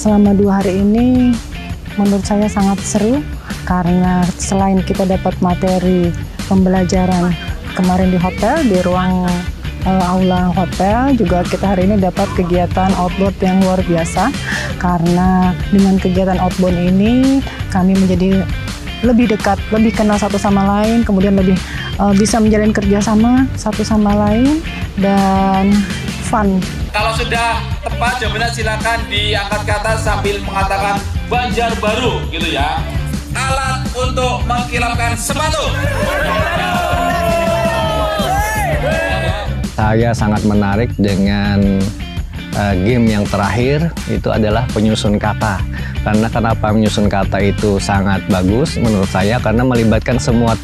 selama 2 hari ini menurut saya sangat seru karena selain kita dapat materi pembelajaran kemarin di hotel, di ruang aula hotel, juga kita hari ini dapat kegiatan outbound yang luar biasa karena dengan kegiatan outbound ini kami menjadi lebih dekat, lebih kenal satu sama lain, kemudian lebih bisa menjalin kerjasama satu sama lain dan fun. Kalau sudah tepat jawabannya silakan diangkat ke atas sambil mengatakan Banjarbaru gitu ya. Alat untuk mengkilapkan sepatu. Saya sangat menarik dengan game yang terakhir itu adalah penyusun kata. Karena kenapa menyusun kata itu sangat bagus menurut saya karena melibatkan semua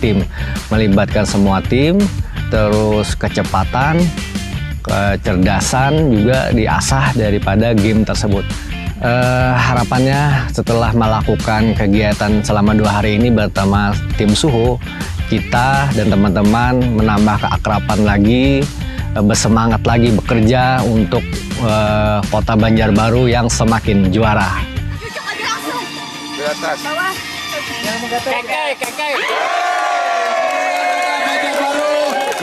tim. Terus kecepatan, kecerdasan juga diasah daripada game tersebut. Harapannya setelah melakukan kegiatan selama 2 hari ini bersama tim Suhu, kita dan teman-teman menambah keakraban lagi, bersemangat lagi bekerja untuk kota Banjarbaru yang semakin juara. Di atas. Bawah. Kekei. Banjarbaru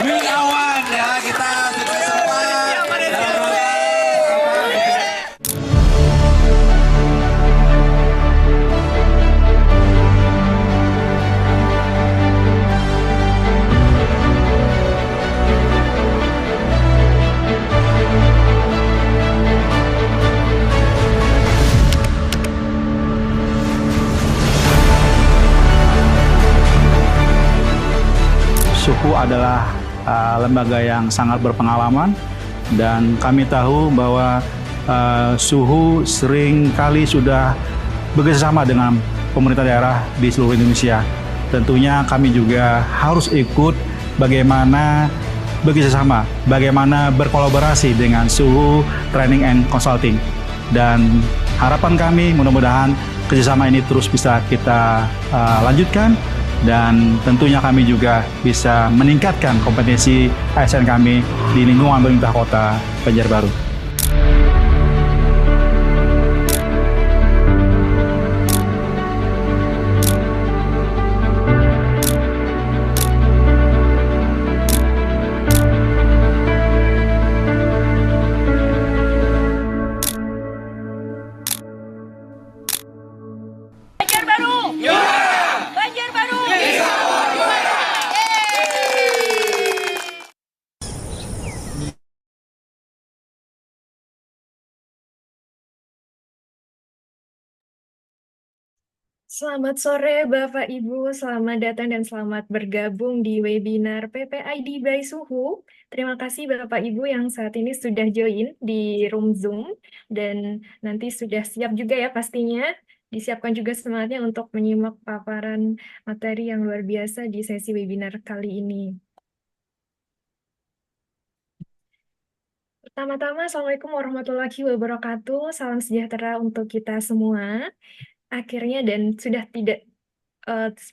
Winawan ya, kita sukses semua. Suhu adalah lembaga yang sangat berpengalaman dan kami tahu bahwa Suhu sering kali sudah bekerjasama dengan pemerintah daerah di seluruh Indonesia. Tentunya kami juga harus ikut bagaimana bekerjasama, bagaimana berkolaborasi dengan Suhu Training and Consulting. Dan harapan kami mudah-mudahan kerjasama ini terus bisa kita lanjutkan. Dan tentunya kami juga bisa meningkatkan kompetensi ASN kami di lingkungan pemerintah kota Banjarbaru. Selamat sore Bapak Ibu, selamat datang dan selamat bergabung di webinar PPID by Suhu. Terima kasih Bapak Ibu yang saat ini sudah join di room Zoom dan nanti sudah siap juga ya pastinya. Disiapkan juga semangatnya untuk menyimak paparan materi yang luar biasa di sesi webinar kali ini. Pertama-tama, Assalamualaikum warahmatullahi wabarakatuh. Salam sejahtera untuk kita semua. Akhirnya dan sudah tidak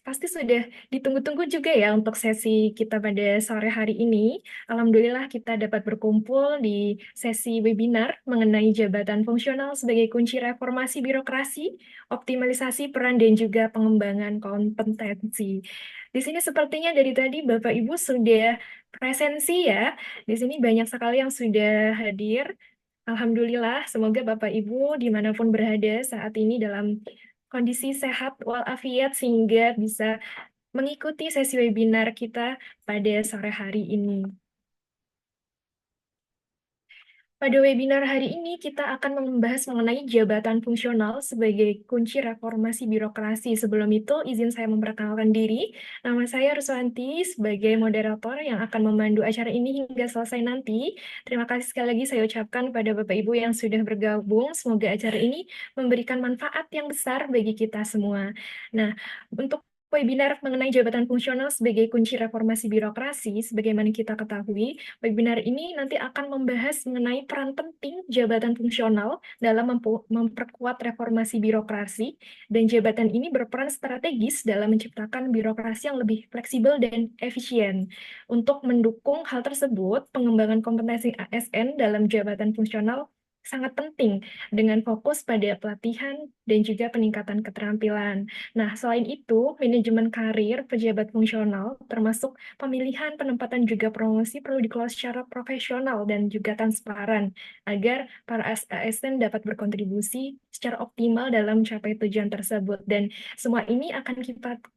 pasti sudah ditunggu-tunggu juga ya untuk sesi kita pada sore hari ini. Alhamdulillah kita dapat berkumpul di sesi webinar mengenai jabatan fungsional sebagai kunci reformasi birokrasi, optimalisasi peran dan juga pengembangan kompetensi. Di sini sepertinya dari tadi Bapak Ibu sudah presensi ya. Di sini banyak sekali yang sudah hadir. Alhamdulillah, semoga Bapak Ibu dimanapun berada saat ini dalam kondisi sehat walafiat sehingga bisa mengikuti sesi webinar kita pada sore hari ini. Pada webinar hari ini kita akan membahas mengenai jabatan fungsional sebagai kunci reformasi birokrasi. Sebelum itu, izin saya memperkenalkan diri. Nama saya Ruswanti sebagai moderator yang akan memandu acara ini hingga selesai nanti. Terima kasih sekali lagi saya ucapkan pada Bapak Ibu yang sudah bergabung. Semoga acara ini memberikan manfaat yang besar bagi kita semua. Nah, untuk webinar mengenai jabatan fungsional sebagai kunci reformasi birokrasi, sebagaimana kita ketahui, webinar ini nanti akan membahas mengenai peran penting jabatan fungsional dalam memperkuat reformasi birokrasi, dan jabatan ini berperan strategis dalam menciptakan birokrasi yang lebih fleksibel dan efisien. Untuk mendukung hal tersebut, pengembangan kompetensi ASN dalam jabatan fungsional sangat penting dengan fokus pada pelatihan dan juga peningkatan keterampilan. Nah, selain itu, manajemen karir pejabat fungsional termasuk pemilihan, penempatan juga promosi perlu dikelola secara profesional dan juga transparan agar para ASN dapat berkontribusi secara optimal dalam mencapai tujuan tersebut. Dan semua ini akan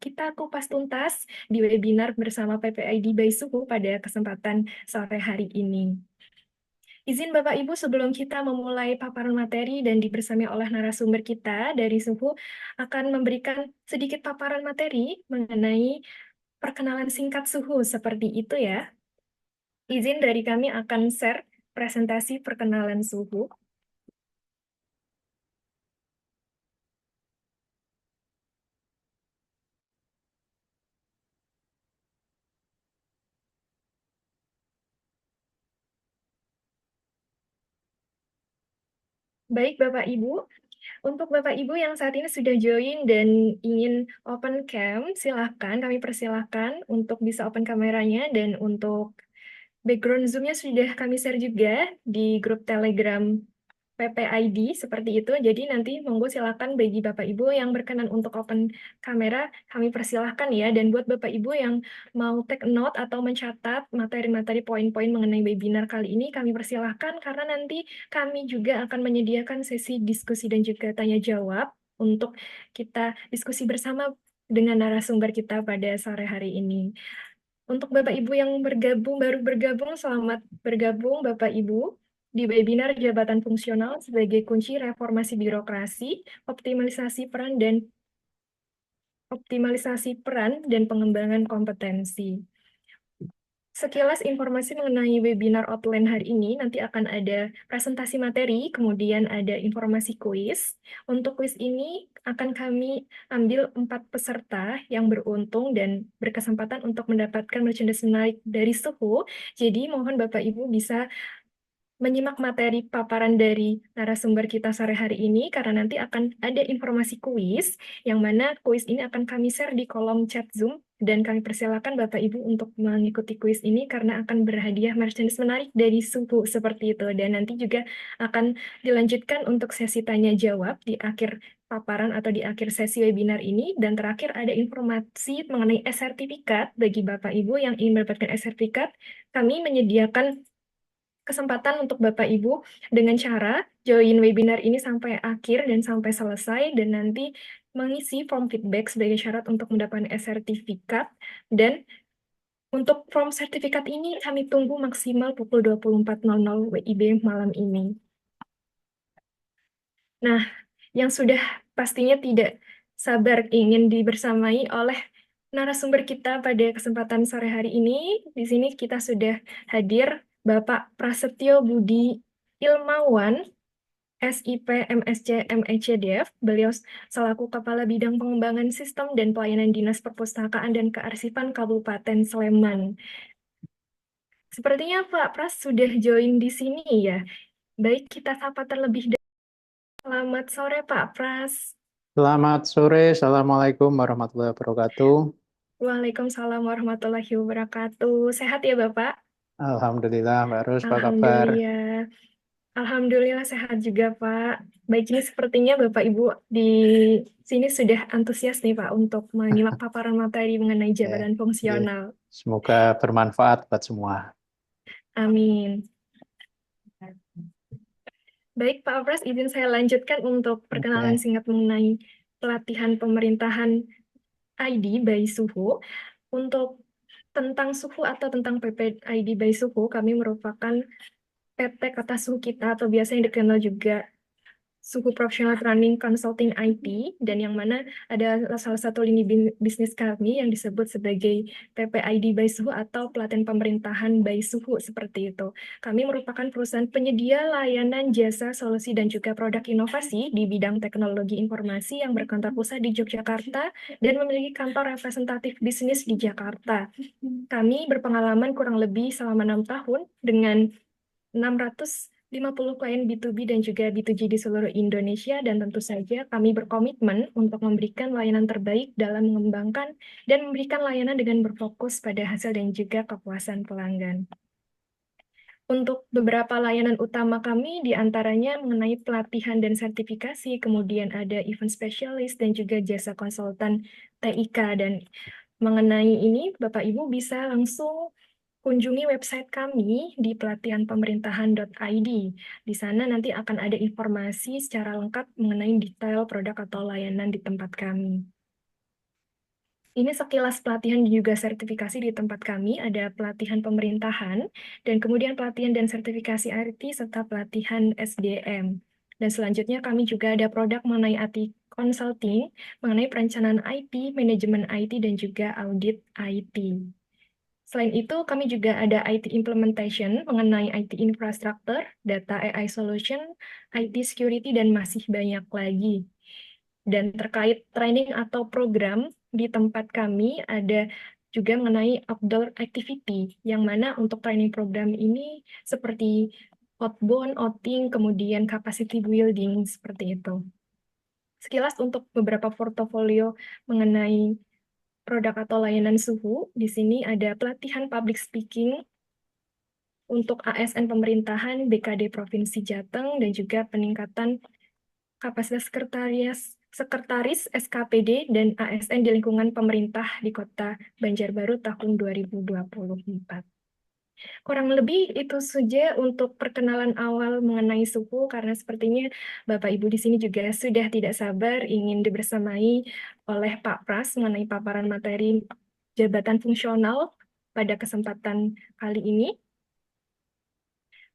kita kupas tuntas di webinar bersama PPID by Suhu pada kesempatan sore hari ini. Izin Bapak Ibu sebelum kita memulai paparan materi dan dibersamai oleh narasumber kita dari Suhu akan memberikan sedikit paparan materi mengenai perkenalan singkat Suhu seperti itu ya. Izin dari kami akan share presentasi perkenalan Suhu. Baik Bapak Ibu, untuk Bapak Ibu yang saat ini sudah join dan ingin open cam, silahkan kami persilahkan untuk bisa open kameranya, dan untuk background Zoom-nya sudah kami share juga di grup Telegram PPID seperti itu. Jadi nanti monggo silakan bagi Bapak Ibu yang berkenan untuk open kamera, kami persilahkan ya. Dan buat Bapak Ibu yang mau take note atau mencatat materi-materi poin-poin mengenai webinar kali ini, kami persilahkan karena nanti kami juga akan menyediakan sesi diskusi dan juga tanya jawab untuk kita diskusi bersama dengan narasumber kita pada sore hari ini. Untuk Bapak Ibu yang baru bergabung, selamat bergabung Bapak Ibu di webinar Jabatan Fungsional sebagai kunci reformasi birokrasi, optimalisasi peran dan pengembangan kompetensi. Sekilas informasi mengenai webinar outline hari ini, nanti akan ada presentasi materi, kemudian ada informasi kuis. Untuk kuis ini akan kami ambil 4 peserta yang beruntung dan berkesempatan untuk mendapatkan merchandise menarik dari Suhu. Jadi mohon Bapak Ibu bisa menyimak materi paparan dari narasumber kita sore hari ini, karena nanti akan ada informasi kuis, yang mana kuis ini akan kami share di kolom chat Zoom, dan kami persilakan Bapak Ibu untuk mengikuti kuis ini karena akan berhadiah merchandise menarik dari Suhu seperti itu. Dan nanti juga akan dilanjutkan untuk sesi tanya jawab di akhir paparan atau di akhir sesi webinar ini. Dan terakhir ada informasi mengenai e-sertifikat bagi Bapak Ibu yang ingin mendapatkan e-sertifikat. Kami menyediakan kesempatan untuk Bapak Ibu dengan cara join webinar ini sampai akhir dan sampai selesai, dan nanti mengisi form feedback sebagai syarat untuk mendapatkan e-sertifikat. Dan untuk form sertifikat ini kami tunggu maksimal pukul 24.00 WIB malam ini. Nah, yang sudah pastinya tidak sabar ingin dibersamai oleh narasumber kita pada kesempatan sore hari ini. Di sini kita sudah hadir Bapak Prasetyo Budi Ilmawan, SIP MSc MECDF. Beliau selaku Kepala Bidang Pengembangan Sistem dan Pelayanan Dinas Perpustakaan dan Kearsipan Kabupaten Sleman. Sepertinya Pak Pras sudah join di sini ya. Baik, kita sapa terlebih dahulu. Selamat sore Pak Pras. Selamat sore, Assalamualaikum warahmatullahi wabarakatuh. Waalaikumsalam warahmatullahi wabarakatuh. Sehat ya Bapak? Alhamdulillah, Mbak Rus, apa kabar? Alhamdulillah. Alhamdulillah sehat juga Pak. Baik, ini sepertinya Bapak Ibu di sini sudah antusias nih Pak untuk menyimak paparan materi mengenai jabatan fungsional. Semoga bermanfaat buat semua. Amin. Baik Pak Pras, izin saya lanjutkan untuk perkenalan singkat mengenai pelatihan pemerintahan ID by Suhu. Untuk tentang Suhu atau tentang PPID by Suhu, kami merupakan PT Kata Suhu kita, atau biasanya dikenal juga Suhu Professional Training Consulting IT, dan yang mana ada salah satu lini bisnis kami yang disebut sebagai PPID by Suhu atau pelatihan pemerintahan by Suhu seperti itu. Kami merupakan perusahaan penyedia layanan jasa, solusi, dan juga produk inovasi di bidang teknologi informasi yang berkantor pusat di Yogyakarta dan memiliki kantor representatif bisnis di Jakarta. Kami berpengalaman kurang lebih selama 6 tahun dengan 650 klien B2B dan juga B2G di seluruh Indonesia, dan tentu saja kami berkomitmen untuk memberikan layanan terbaik dalam mengembangkan dan memberikan layanan dengan berfokus pada hasil dan juga kepuasan pelanggan. Untuk beberapa layanan utama kami, diantaranya mengenai pelatihan dan sertifikasi, kemudian ada event specialist, dan juga jasa konsultan TIK. Dan mengenai ini, Bapak Ibu bisa langsung kunjungi website kami di pelatihanpemerintahan.id. Di sana nanti akan ada informasi secara lengkap mengenai detail produk atau layanan di tempat kami. Ini sekilas pelatihan juga sertifikasi di tempat kami, ada pelatihan pemerintahan, dan kemudian pelatihan dan sertifikasi IT, serta pelatihan SDM. Dan selanjutnya kami juga ada produk mengenai IT consulting, mengenai perencanaan IT, manajemen IT, dan juga audit IT. Selain itu, kami juga ada IT implementation mengenai IT infrastructure, data AI solution, IT security, dan masih banyak lagi. Dan terkait training atau program, di tempat kami ada juga mengenai outdoor activity, yang mana untuk training program ini seperti outbound, outing, kemudian capacity building, seperti itu. Sekilas untuk beberapa portofolio mengenai produk atau layanan suhu, di sini ada pelatihan public speaking untuk ASN pemerintahan, BKD Provinsi Jateng, dan juga peningkatan kapasitas sekretaris SKPD dan ASN di lingkungan pemerintah di Kota Banjarbaru tahun 2024. Kurang lebih itu saja untuk perkenalan awal mengenai suhu, karena sepertinya Bapak Ibu di sini juga sudah tidak sabar ingin dibersamai oleh Pak Pras mengenai paparan materi jabatan fungsional pada kesempatan kali ini.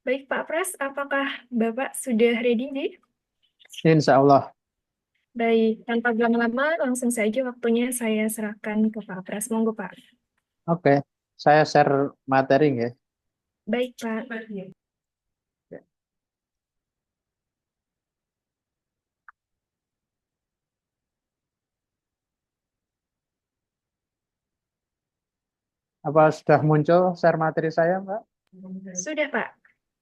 Baik Pak Pras, apakah Bapak sudah ready nih? Insya Allah. Baik, tanpa berlama-lama, langsung saja waktunya saya serahkan ke Pak Pras. Monggo, Pak. Oke, saya share materi ya. Baik, Pak. Apa sudah muncul share materi saya, Mbak? Sudah, Pak.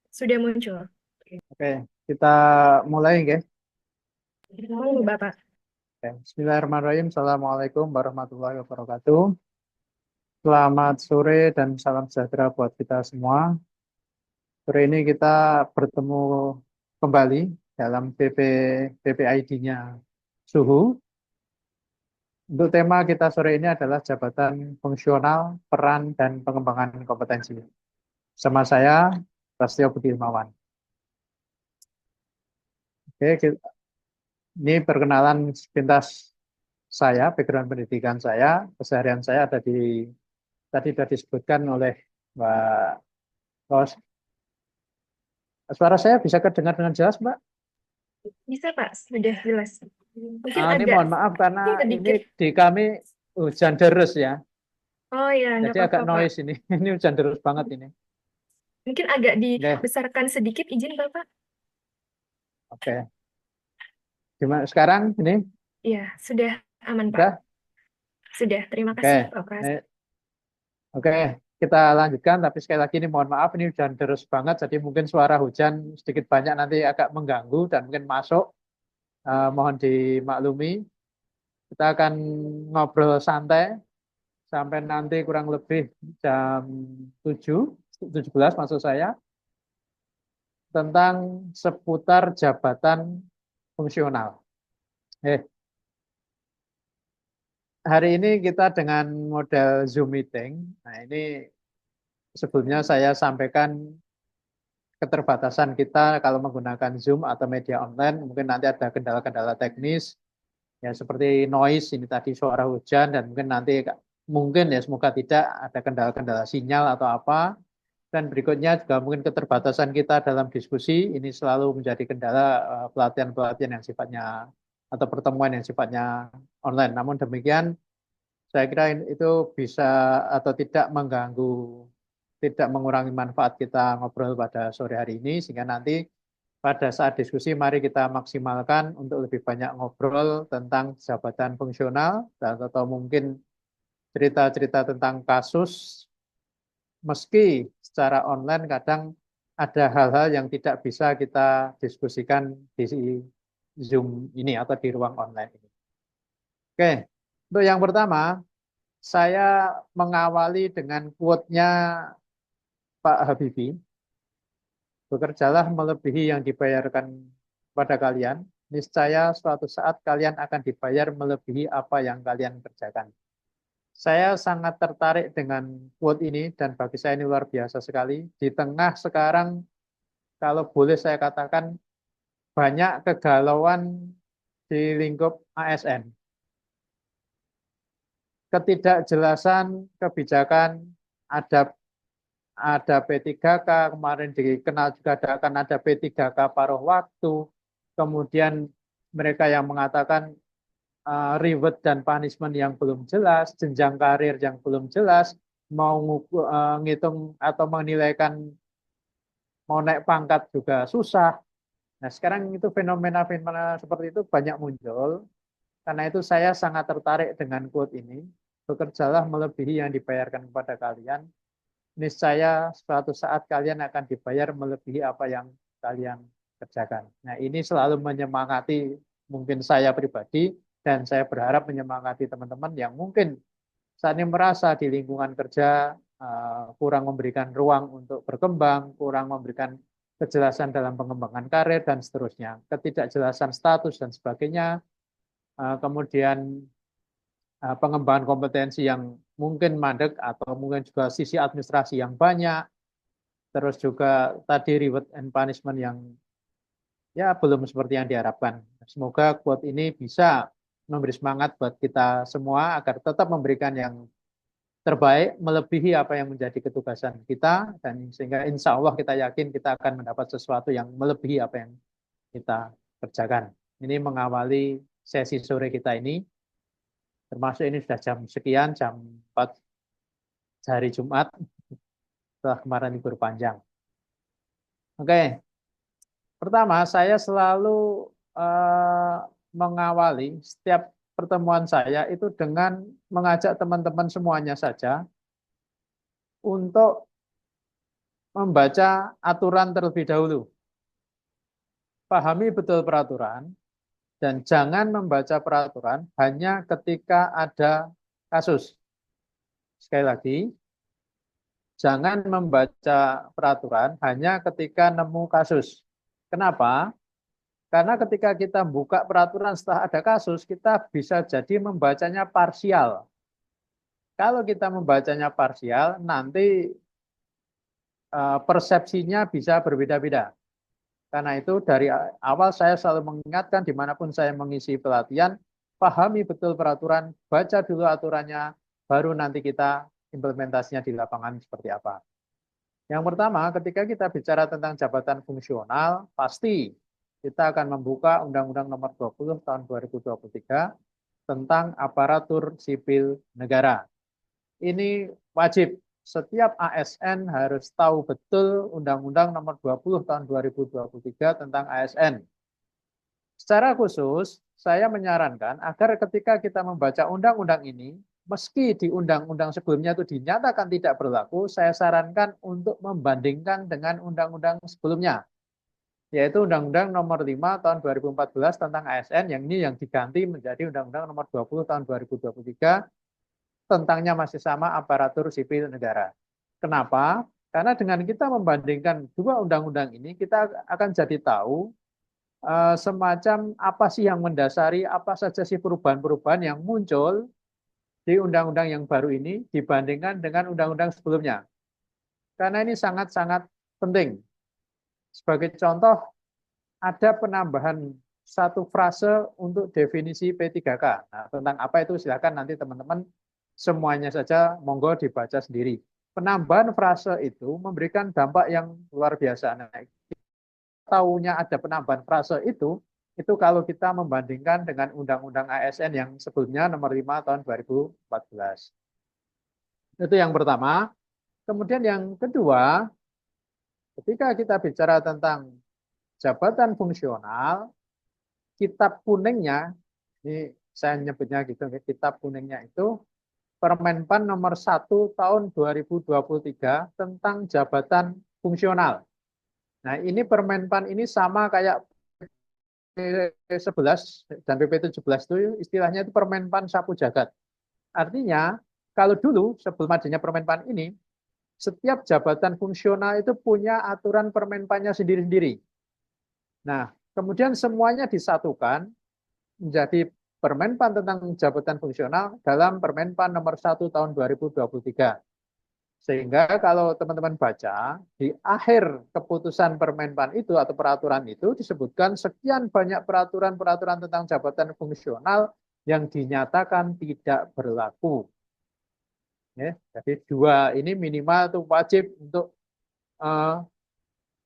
Sudah muncul. Oke, kita mulai ya. Monggo, Bapak. Oke, Bismillahirrahmanirrahim. Assalamualaikum warahmatullahi wabarakatuh. Selamat sore dan salam sejahtera buat kita semua. Sore ini kita bertemu kembali dalam PPID-nya suhu. Untuk tema kita sore ini adalah jabatan fungsional, peran, dan pengembangan kompetensi. Sama saya, Prasetyo Budi Ilmawan. Oke, ini perkenalan sepintas saya, background pendidikan saya, keseharian saya ada di, tadi sudah disebutkan oleh Mbak Ros. Suara saya bisa kedengar dengan jelas, Mbak? Bisa, Pak. Sudah jelas. Mungkin Ini agak mohon maaf karena sedikit. ini di kami hujan deras ya. Oh ya, nggak Jadi agak apa-apa, Pak. noise ini. Ini hujan deras banget ini. Mungkin agak Oke, dibesarkan sedikit, izin Bapak. oke. Gimana sekarang ini? Iya, sudah aman, Pak. Sudah? Sudah, terima Oke. kasih, Pak Pras. Oke, kita lanjutkan. Tapi sekali lagi ini mohon maaf, ini hujan deras banget. Jadi mungkin suara hujan sedikit banyak nanti agak mengganggu dan mungkin masuk. Mohon dimaklumi. Kita akan ngobrol santai sampai nanti kurang lebih jam 17 maksud saya, tentang seputar jabatan fungsional. Hari ini kita dengan model Zoom meeting. Nah, ini sebelumnya saya sampaikan keterbatasan kita kalau menggunakan Zoom atau media online. Mungkin nanti ada kendala-kendala teknis, ya seperti noise ini tadi, suara hujan, dan mungkin nanti mungkin ya semoga tidak ada kendala-kendala sinyal atau apa. Dan berikutnya juga mungkin keterbatasan kita dalam diskusi ini selalu menjadi kendala pelatihan-pelatihan yang sifatnya atau pertemuan yang sifatnya online. Namun demikian, saya kira itu bisa atau tidak mengganggu, tidak mengurangi manfaat kita ngobrol pada sore hari ini, sehingga nanti pada saat diskusi mari kita maksimalkan untuk lebih banyak ngobrol tentang jabatan fungsional dan atau mungkin cerita-cerita tentang kasus, meski secara online kadang ada hal-hal yang tidak bisa kita diskusikan di Zoom ini atau di ruang online ini. Oke, untuk yang pertama, saya mengawali dengan quote-nya Pak Habibie. bekerjalah melebihi yang dibayarkan pada kalian, niscaya suatu saat kalian akan dibayar melebihi apa yang kalian kerjakan. Saya sangat tertarik dengan quote ini dan bagi saya ini luar biasa sekali. Di tengah sekarang, kalau boleh saya katakan, banyak kegalauan di lingkup ASN. Ketidakjelasan kebijakan, ada P3K, kemarin dikenal juga akan ada P3K paruh waktu, kemudian mereka yang mengatakan reward dan punishment yang belum jelas, jenjang karir yang belum jelas, mau ngitung atau menilaikan mau naik pangkat juga susah. Nah, sekarang itu fenomena-fenomena seperti itu banyak muncul. Karena itu saya sangat tertarik dengan quote ini. Bekerjalah melebihi yang dibayarkan kepada kalian. Niscaya suatu saat kalian akan dibayar melebihi apa yang kalian kerjakan. Nah, ini selalu menyemangati mungkin saya pribadi dan saya berharap menyemangati teman-teman yang mungkin saat ini merasa di lingkungan kerja kurang memberikan ruang untuk berkembang, kurang memberikan kejelasan dalam pengembangan karir dan seterusnya, ketidakjelasan status dan sebagainya, kemudian pengembangan kompetensi yang mungkin mandek atau mungkin juga sisi administrasi yang banyak, terus juga tadi reward and punishment yang ya belum seperti yang diharapkan. Semoga quote ini bisa memberi semangat buat kita semua agar tetap memberikan yang terbaik melebihi apa yang menjadi ketugasan kita dan sehingga insya Allah kita yakin kita akan mendapat sesuatu yang melebihi apa yang kita kerjakan. Ini mengawali sesi sore kita ini, termasuk ini sudah jam sekian, jam 4 hari Jumat setelah kemarin libur panjang. Oke, pertama saya selalu mengawali setiap pertemuan saya itu dengan mengajak teman-teman semuanya saja untuk membaca aturan terlebih dahulu. Pahami betul peraturan dan jangan membaca peraturan hanya ketika ada kasus. Sekali lagi, jangan membaca peraturan hanya ketika nemu kasus. Kenapa? Karena ketika kita buka peraturan setelah ada kasus, kita bisa jadi membacanya parsial. Kalau kita membacanya parsial, nanti persepsinya bisa berbeda-beda. Karena itu dari awal saya selalu mengingatkan dimanapun saya mengisi pelatihan, pahami betul peraturan, baca dulu aturannya, baru nanti kita implementasinya di lapangan seperti apa. Yang pertama, ketika kita bicara tentang jabatan fungsional, pasti kita akan membuka Undang-Undang Nomor 20 Tahun 2023 tentang aparatur sipil negara. Ini wajib, setiap ASN harus tahu betul Undang-Undang Nomor 20 Tahun 2023 tentang ASN. Secara khusus, saya menyarankan agar ketika kita membaca undang-undang ini, meski di undang-undang sebelumnya itu dinyatakan tidak berlaku, saya sarankan untuk membandingkan dengan undang-undang sebelumnya, yaitu Undang-Undang Nomor 5 Tahun 2014 tentang ASN, yang ini yang diganti menjadi Undang-Undang Nomor 20 Tahun 2023, tentangnya masih sama aparatur sipil negara. Kenapa? Karena dengan kita membandingkan dua undang-undang ini, kita akan jadi tahu semacam apa sih yang mendasari, apa saja sih perubahan-perubahan yang muncul di undang-undang yang baru ini dibandingkan dengan undang-undang sebelumnya. Karena ini sangat-sangat penting. Sebagai contoh, ada penambahan satu frase untuk definisi P3K. Nah, tentang apa itu silakan nanti teman-teman semuanya saja monggo dibaca sendiri. Penambahan frase itu memberikan dampak yang luar biasa. Nah, tahunya ada penambahan frase itu kalau kita membandingkan dengan Undang-Undang ASN yang sebelumnya Nomor 5 Tahun 2014. Itu yang pertama. Kemudian yang kedua, ketika kita bicara tentang jabatan fungsional, kitab kuningnya, ini saya nyebutnya gitu, kitab kuningnya itu Permenpan Nomor 1 Tahun 2023 tentang jabatan fungsional. Nah, ini Permenpan ini sama kayak PP11 dan PP17 itu istilahnya itu Permenpan sapu jagat. Artinya, kalau dulu sebelum adanya Permenpan ini, setiap jabatan fungsional itu punya aturan Permenpannya sendiri-sendiri. Nah, kemudian semuanya disatukan menjadi Permenpan tentang jabatan fungsional dalam Permenpan nomor 1 tahun 2023. Sehingga kalau teman-teman baca, di akhir keputusan Permenpan itu atau peraturan itu disebutkan sekian banyak peraturan-peraturan tentang jabatan fungsional yang dinyatakan tidak berlaku. Ya, jadi dua ini minimal itu wajib untuk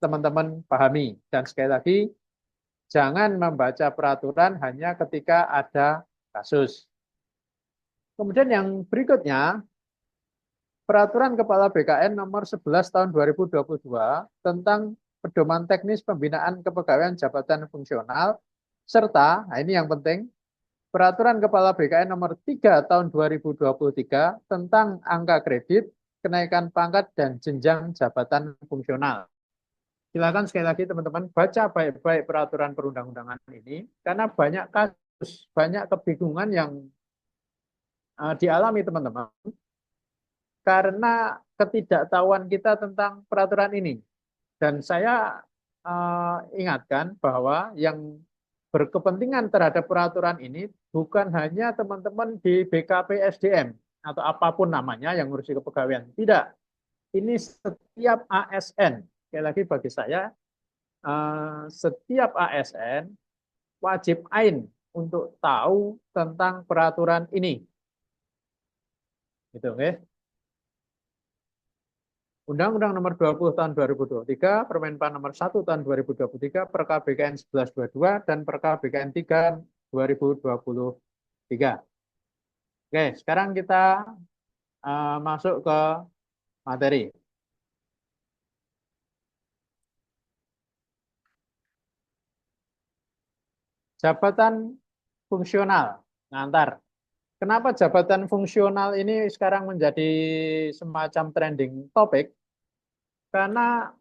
teman-teman pahami. Dan sekali lagi, jangan membaca peraturan hanya ketika ada kasus. Kemudian yang berikutnya, Peraturan Kepala BKN nomor 11 tahun 2022 tentang pedoman teknis pembinaan kepegawaian jabatan fungsional, serta, nah ini yang penting, Peraturan Kepala BKN nomor 3 tahun 2023 tentang angka kredit, kenaikan pangkat, dan jenjang jabatan fungsional. Silakan sekali lagi teman-teman baca baik-baik peraturan perundang-undangan ini, karena banyak kasus, banyak kebingungan yang dialami teman-teman karena ketidaktahuan kita tentang peraturan ini. Dan saya ingatkan bahwa yang berkepentingan terhadap peraturan ini bukan hanya teman-teman di BKP SDM atau apapun namanya yang ngurusi kepegawaian. Tidak. Ini setiap ASN. Sekali lagi bagi saya, setiap ASN wajib ain untuk tahu tentang peraturan ini. Gitu, okay? Undang-Undang nomor 20 tahun 2023, Permenpan nomor 1 tahun 2023, Perka BKN 1122, dan Perka BKN 3 2023. Oke, sekarang kita masuk ke materi. Jabatan fungsional, ngantar. Kenapa jabatan fungsional ini sekarang menjadi semacam trending topik? Karena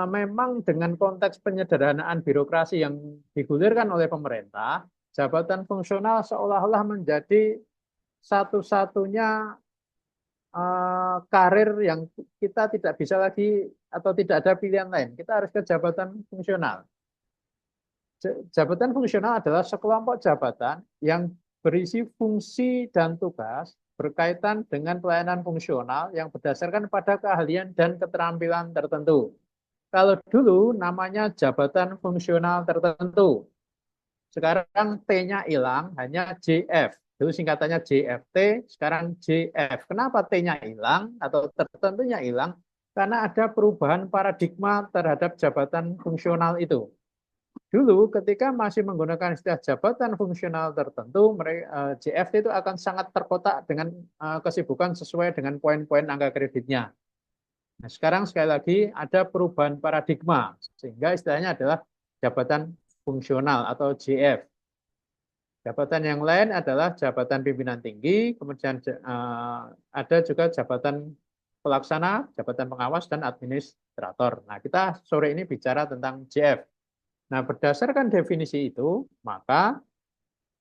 memang dengan konteks penyederhanaan birokrasi yang digulirkan oleh pemerintah, jabatan fungsional seolah-olah menjadi satu-satunya karir yang kita tidak bisa lagi atau tidak ada pilihan lain. Kita harus ke jabatan fungsional. Jabatan fungsional adalah sekelompok jabatan yang berisi fungsi dan tugas berkaitan dengan pelayanan fungsional yang berdasarkan pada keahlian dan keterampilan tertentu. Kalau dulu namanya jabatan fungsional tertentu. Sekarang T-nya hilang, hanya JF. Dulu singkatannya JFT, sekarang JF. Kenapa T-nya hilang atau tertentunya hilang? Karena ada perubahan paradigma terhadap jabatan fungsional itu. Dulu ketika masih menggunakan istilah jabatan fungsional tertentu, JFT itu akan sangat terkotak dengan kesibukan sesuai dengan poin-poin angka kreditnya. Nah, sekarang sekali lagi ada perubahan paradigma, sehingga istilahnya adalah jabatan fungsional atau JF. Jabatan yang lain adalah jabatan pimpinan tinggi, kemudian ada juga jabatan pelaksana, jabatan pengawas, dan administrator. Nah, kita sore ini bicara tentang JF. Nah, berdasarkan definisi itu, maka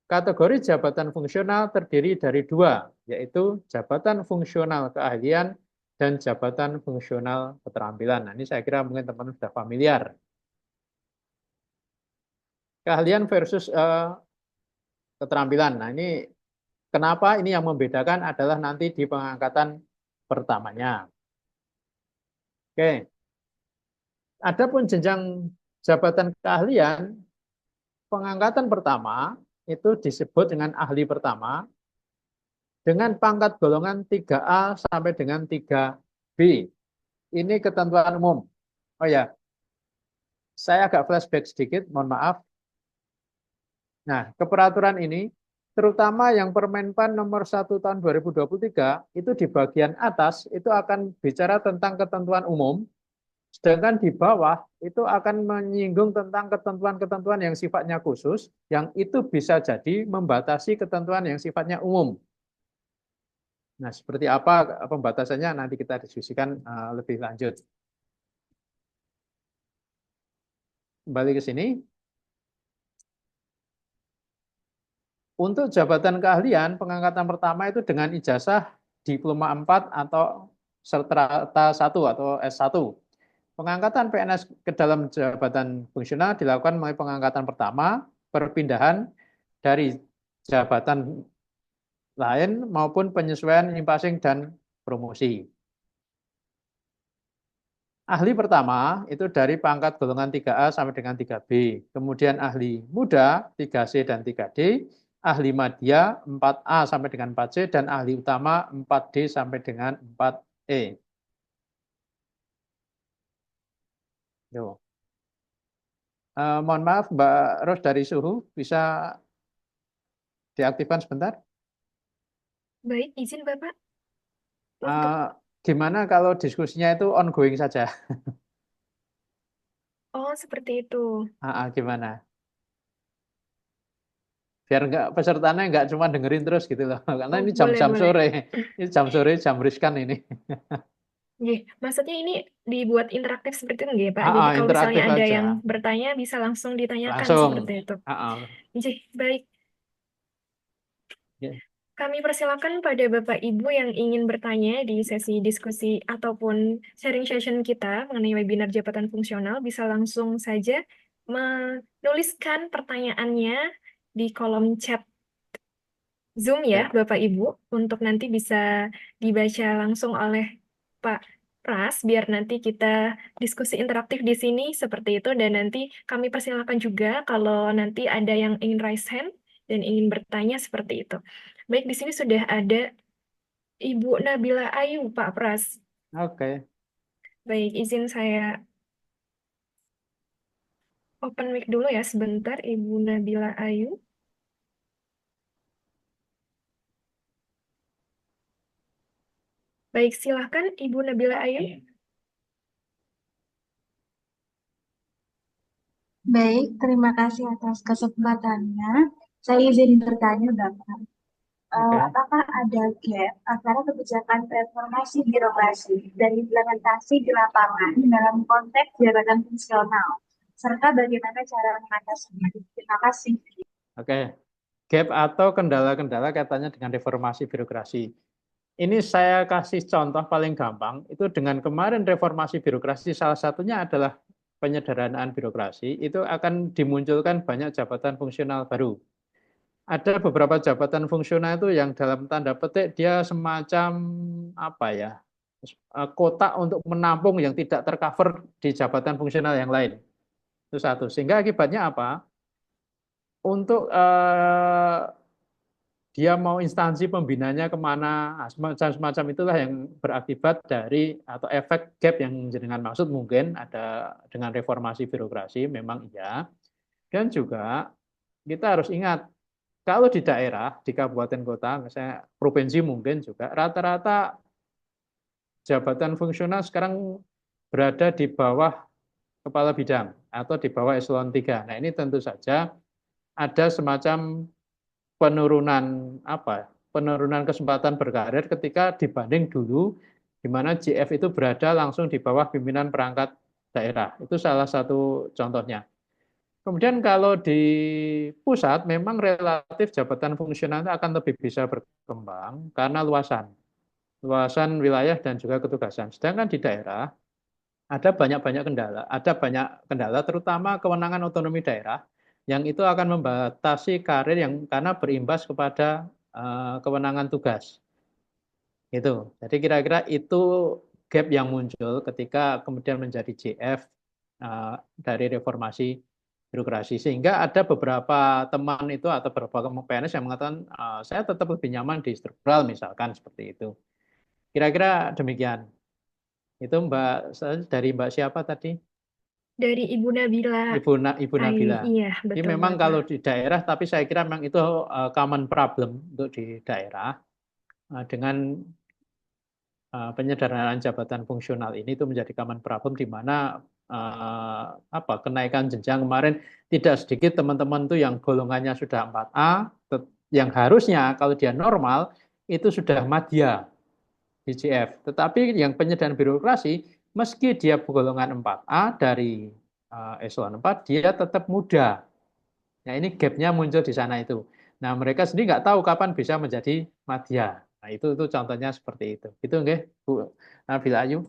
kategori jabatan fungsional terdiri dari dua, yaitu jabatan fungsional keahlian dan jabatan fungsional keterampilan. Nah, ini saya kira mungkin teman-teman sudah familiar. Keahlian versus keterampilan. Nah, ini kenapa ini yang membedakan adalah nanti di pengangkatan pertamanya. Oke. Adapun jenjang jabatan keahlian, pengangkatan pertama itu disebut dengan ahli pertama dengan pangkat golongan 3A sampai dengan 3B. Ini ketentuan umum. Oh ya, saya agak flashback sedikit, mohon maaf. Nah, keperaturan ini, terutama yang Permenpan nomor 1 tahun 2023, itu di bagian atas itu akan bicara tentang ketentuan umum. Sedangkan di bawah itu akan menyinggung tentang ketentuan-ketentuan yang sifatnya khusus, yang itu bisa jadi membatasi ketentuan yang sifatnya umum. Nah, seperti apa pembatasannya nanti kita diskusikan lebih lanjut. Kembali ke sini. Untuk jabatan keahlian, pengangkatan pertama itu dengan ijazah diploma 4 atau strata 1 atau S1. Pengangkatan PNS ke dalam jabatan fungsional dilakukan melalui pengangkatan pertama, perpindahan dari jabatan lain maupun penyesuaian passing dan promosi. Ahli pertama itu dari pangkat golongan 3A sampai dengan 3B. Kemudian ahli muda 3C dan 3D, ahli madya 4A sampai dengan 4C, dan ahli utama 4D sampai dengan 4E. Yo. Mohon maaf Mbak Ros dari Suhu, bisa diaktifkan sebentar? Baik, izin Bapak untuk Gimana kalau diskusinya itu ongoing saja? seperti itu. Gimana? Biar pesertanya nggak cuma dengerin terus gitu loh. Karena ini Boleh, jam-jam boleh. sore. Ini jam sore, jam riskan ini. Nggih, maksudnya ini dibuat interaktif seperti itu nggih, Pak? Jadi kalau misalnya Interaktif ada aja. yang bertanya bisa langsung ditanyakan Langsung. seperti itu. Ah, Nggih, baik. Ya. Kami persilakan pada Bapak Ibu yang ingin bertanya di sesi diskusi ataupun sharing session kita mengenai webinar jabatan fungsional bisa langsung saja menuliskan pertanyaannya di kolom chat Zoom ya, Bapak Ibu, untuk nanti bisa dibaca langsung oleh Pak Pras, biar nanti kita diskusi interaktif di sini seperti itu, dan nanti kami persilakan juga kalau nanti ada yang ingin raise hand dan ingin bertanya seperti itu. Baik, di sini sudah ada Ibu Nabila Ayu, Pak Pras. Oke. Baik, izin saya open mic dulu ya sebentar, Ibu Nabila Ayu. Baik, silahkan Ibu Nabila Ayu. Baik, terima kasih atas kesempatannya. Saya izin bertanya, Bapak. Apakah ada gap antara kebijakan reformasi birokrasi dan implementasi di lapangan dalam konteks jabatan fungsional, serta bagaimana cara mengatasinya? Terima kasih. Oke. Gap atau kendala-kendala kaitannya dengan reformasi birokrasi. Ini saya kasih contoh paling gampang, itu dengan kemarin reformasi birokrasi, salah satunya adalah penyederhanaan birokrasi, itu akan dimunculkan banyak jabatan fungsional baru. Ada beberapa jabatan fungsional itu yang dalam tanda petik dia semacam apa ya, kotak untuk menampung yang tidak tercover di jabatan fungsional yang lain. Itu satu. Sehingga akibatnya apa? Untuk dia mau instansi pembinanya kemana, semacam itulah yang berakibat dari atau efek gap yang jenengan maksud mungkin ada dengan reformasi birokrasi, memang iya. Dan juga kita harus ingat, kalau di daerah, di kabupaten kota, misalnya provinsi mungkin juga, rata-rata jabatan fungsional sekarang berada di bawah kepala bidang atau di bawah eselon 3. Nah ini tentu saja ada semacam penurunan kesempatan berkarir ketika dibanding dulu di mana JF itu berada langsung di bawah pimpinan perangkat daerah. Itu salah satu contohnya. Kemudian kalau di pusat memang relatif jabatan fungsional itu akan lebih bisa berkembang karena luasan wilayah dan juga ketugasan. Sedangkan di daerah ada banyak kendala terutama kewenangan otonomi daerah yang itu akan membatasi karir yang karena berimbas kepada kewenangan tugas. Itu. Jadi kira-kira itu gap yang muncul ketika kemudian menjadi JF dari reformasi birokrasi. Sehingga ada beberapa teman itu atau beberapa PNS yang mengatakan saya tetap lebih nyaman di struktural misalkan seperti itu. Kira-kira demikian. Itu dari Mbak siapa tadi? Dari Ibu Nabila. Ibu Nabila. Iya, betul. Jadi memang Bapak. kalau di daerah, tapi saya kira memang itu common problem untuk di daerah dengan penyederhanaan jabatan fungsional ini itu menjadi common problem di mana kenaikan jenjang kemarin tidak sedikit teman-teman itu yang golongannya sudah 4A, yang harusnya kalau dia normal itu sudah madya BCF. Tetapi yang penyederhanaan birokrasi, meski dia golongan 4A dari eselon 4, dia tetap muda. Nah ini gapnya muncul di sana itu. Nah mereka sendiri nggak tahu kapan bisa menjadi madya. Nah, itu contohnya seperti itu. Itu nggih, Bu Nabila Ayu.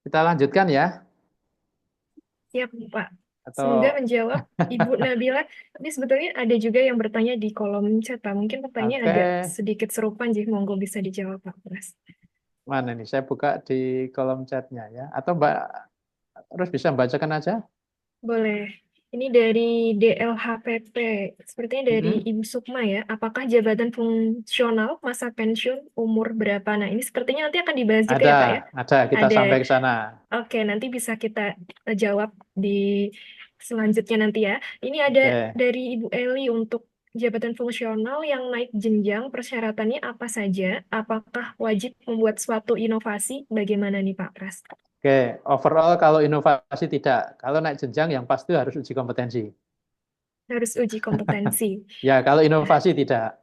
Kita lanjutkan ya Siap, Pak. Semoga atau menjawab Ibu Nabila. Tapi sebetulnya ada juga yang bertanya di kolom chat, Pak. Mungkin pertanyaannya oke, agak sedikit serupa, jadi monggo bisa dijawab, Pak Pras. mana nih? Saya buka di kolom chatnya ya. Atau Mbak terus bisa membacakan aja? Boleh. Ini dari DLHPP, sepertinya dari Mm-mm. Ibu Sukma ya. Apakah jabatan fungsional masa pensiun umur berapa? Nah, ini sepertinya nanti akan dibahas juga ya, Pak ya. Ada. Kita Ada. sampai ke sana. Oke, nanti bisa kita jawab di selanjutnya nanti ya. Ini ada Oke. dari Ibu Eli untuk jabatan fungsional yang naik jenjang, persyaratannya apa saja? Apakah wajib membuat suatu inovasi? Bagaimana nih Pak Pras? Oke, overall kalau inovasi tidak. Kalau naik jenjang yang pasti harus uji kompetensi. Harus uji kompetensi. Ya, kalau inovasi tidak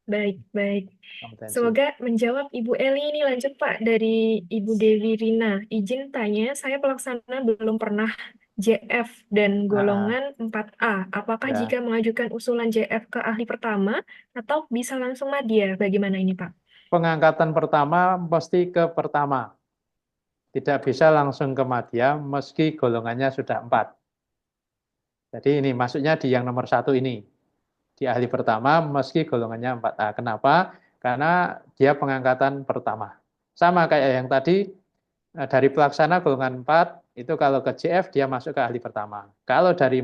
Baik, baik. kompetensi. Semoga menjawab Ibu Eli. Ini lanjut Pak dari Ibu Dewi Rina. Izin tanya, saya pelaksana belum pernah JF dan Ah, golongan 4A. Apakah ya. jika mengajukan usulan JF ke ahli pertama atau bisa langsung madya? Bagaimana ini Pak? Pengangkatan pertama mesti ke pertama. Tidak bisa langsung ke madya meski golongannya sudah 4. Jadi ini maksudnya di yang nomor 1 ini. Di ahli pertama meski golongannya 4A. Kenapa? Karena dia pengangkatan pertama. Sama kayak yang tadi, dari pelaksana golongan 4, itu kalau ke JF dia masuk ke ahli pertama. Kalau dari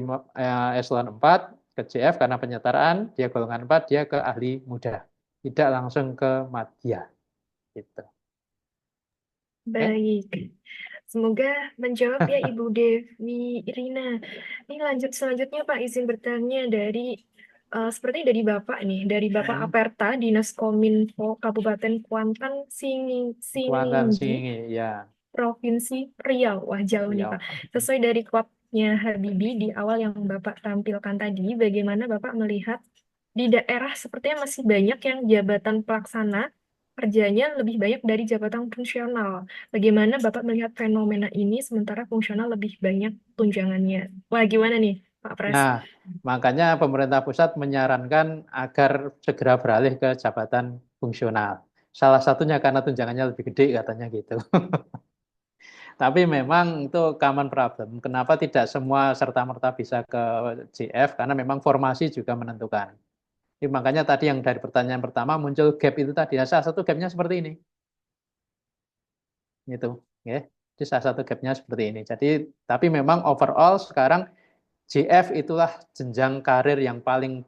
eselon 4 ke JF karena penyetaraan, dia golongan 4, dia ke ahli muda. Tidak langsung ke madya. Gitu. Oke? Baik. Semoga menjawab ya Ibu Dewi Rina. Ini lanjut selanjutnya Pak, izin bertanya dari sepertinya dari Bapak nih, dari Bapak Hmm. Aperta, Dinas Kominfo Kabupaten Kuantan Kuantan Singingi, Singi, ya. Provinsi Riau. Wah, jauh nih Pak. Riau. Sesuai dari quote-nya Habibie di awal yang Bapak tampilkan tadi, bagaimana Bapak melihat di daerah sepertinya masih banyak yang jabatan pelaksana kerjanya lebih banyak dari jabatan fungsional. Bagaimana Bapak melihat fenomena ini sementara fungsional lebih banyak tunjangannya? Wah, gimana nih, Pak Pras? Nah, makanya pemerintah pusat menyarankan agar segera beralih ke jabatan fungsional. Salah satunya karena tunjangannya lebih gede katanya gitu. Tapi memang itu common problem. Kenapa tidak semua serta-merta bisa ke JF? Karena memang formasi juga menentukan. Jadi makanya tadi yang dari pertanyaan pertama muncul gap itu tadi. Nah, salah satu gapnya seperti ini. Gitu. Ya. Jadi salah satu gapnya seperti ini. Jadi tapi memang overall sekarang JF itulah jenjang karir yang paling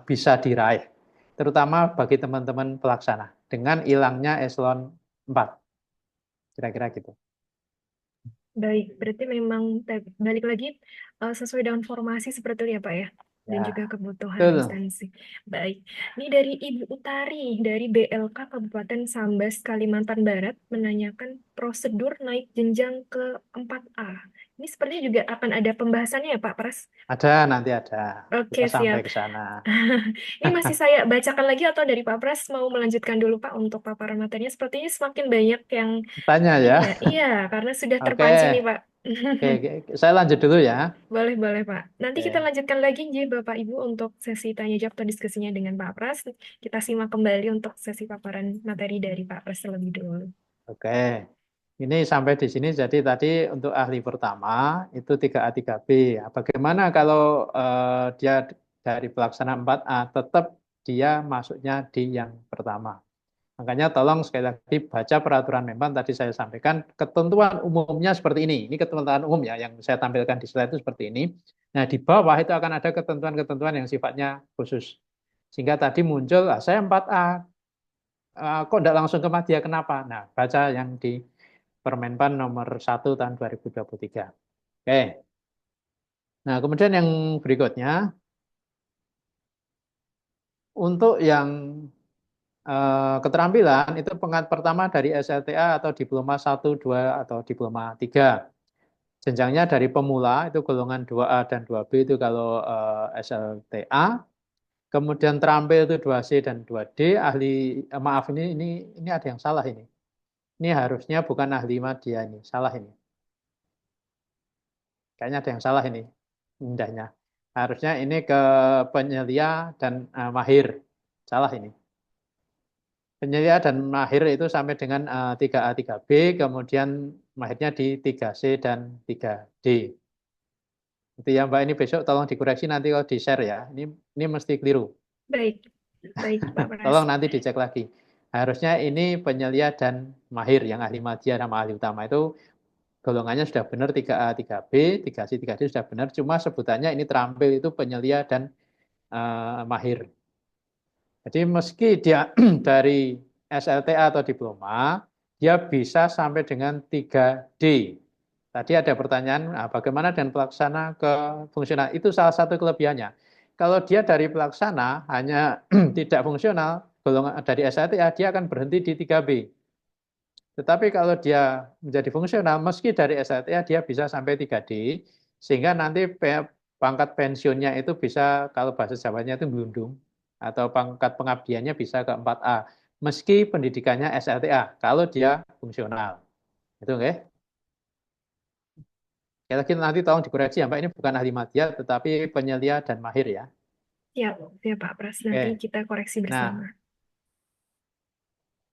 bisa diraih. Terutama bagi teman-teman pelaksana. Dengan hilangnya eselon 4. Kira-kira gitu. Baik, berarti memang balik lagi sesuai dengan formasi seperti itu ya Pak ya, dan juga Ya, kebutuhan betul. instansi. Baik, ini dari Ibu Utari dari BLK Kabupaten Sambas, Kalimantan Barat menanyakan prosedur naik jenjang ke 4A. Ini sepertinya juga akan ada pembahasannya ya Pak Pras? Ada, nanti ada. Kita Oke, sampai siap. ke sana. Ini masih saya bacakan lagi atau dari Pak Pras mau melanjutkan dulu Pak untuk paparan materinya? Sepertinya semakin banyak yang Tanya ini ya. ya. Iya, karena sudah Oke. terpancing nih Pak. Oke, saya lanjut dulu ya. Boleh, boleh Pak. Nanti kita Oke. lanjutkan lagi Ji, Bapak Ibu untuk sesi tanya jawab atau diskusinya dengan Pak Pras. Kita simak kembali untuk sesi paparan materi dari Pak Pras terlebih dulu. Oke. Ini sampai di sini jadi tadi untuk ahli pertama itu 3A 3B. Bagaimana kalau dia dari pelaksana 4A tetap dia masuknya di yang pertama. Makanya tolong sekali lagi baca peraturan Menpan tadi saya sampaikan ketentuan umumnya seperti ini. Ini ketentuan umum ya yang saya tampilkan di slide itu seperti ini. Nah, di bawah itu akan ada ketentuan-ketentuan yang sifatnya khusus. Sehingga tadi muncul, saya 4A, kok tidak langsung ke media, kenapa? Nah, baca yang di Permenpan nomor 1 tahun 2023. Oke. Nah, kemudian yang berikutnya, untuk yang keterampilan itu pertama dari SLTA atau diploma 1, 2 atau diploma 3. Jenjangnya dari pemula itu golongan 2A dan 2B itu kalau SLTA. Kemudian terampil itu 2C dan 2D. Ahli maaf ini ada yang salah ini. Ini harusnya bukan ahli media ini, salah ini. Kayaknya ada yang salah ini indahnya. Harusnya ini ke penyelia dan mahir. Salah ini. Penyelia dan mahir itu sampai dengan 3A, 3B, kemudian mahirnya di 3C dan 3D. Itu ya Mbak, ini besok tolong dikoreksi nanti kalau di-share ya. Ini mesti keliru. Baik, baik Pak Pras. Tolong nanti dicek lagi. Harusnya ini penyelia dan mahir yang ahli madya sama ahli utama itu golongannya sudah benar 3A, 3B, 3C, 3D sudah benar. Cuma sebutannya ini terampil itu penyelia dan mahir. Jadi meski dia dari SLTA atau diploma, dia bisa sampai dengan 3D. Tadi ada pertanyaan, bagaimana dengan pelaksana ke fungsional? Itu salah satu kelebihannya. Kalau dia dari pelaksana hanya tidak fungsional, golongan dari SLTA, dia akan berhenti di 3B. Tetapi kalau dia menjadi fungsional, meski dari SLTA, dia bisa sampai 3D, sehingga nanti pangkat pensiunnya itu bisa, kalau bahasa Jawanya itu gelundung, atau pangkat pengabdiannya bisa ke 4A, meski pendidikannya SLTA, kalau dia fungsional. Itu oke? Sekali lagi nanti tolong dikoreksi ya Mbak, ini bukan ahli madya, tetapi penyelia dan mahir ya. Siap, siap Pak Pras. Nanti Oke. kita koreksi bersama. Nah,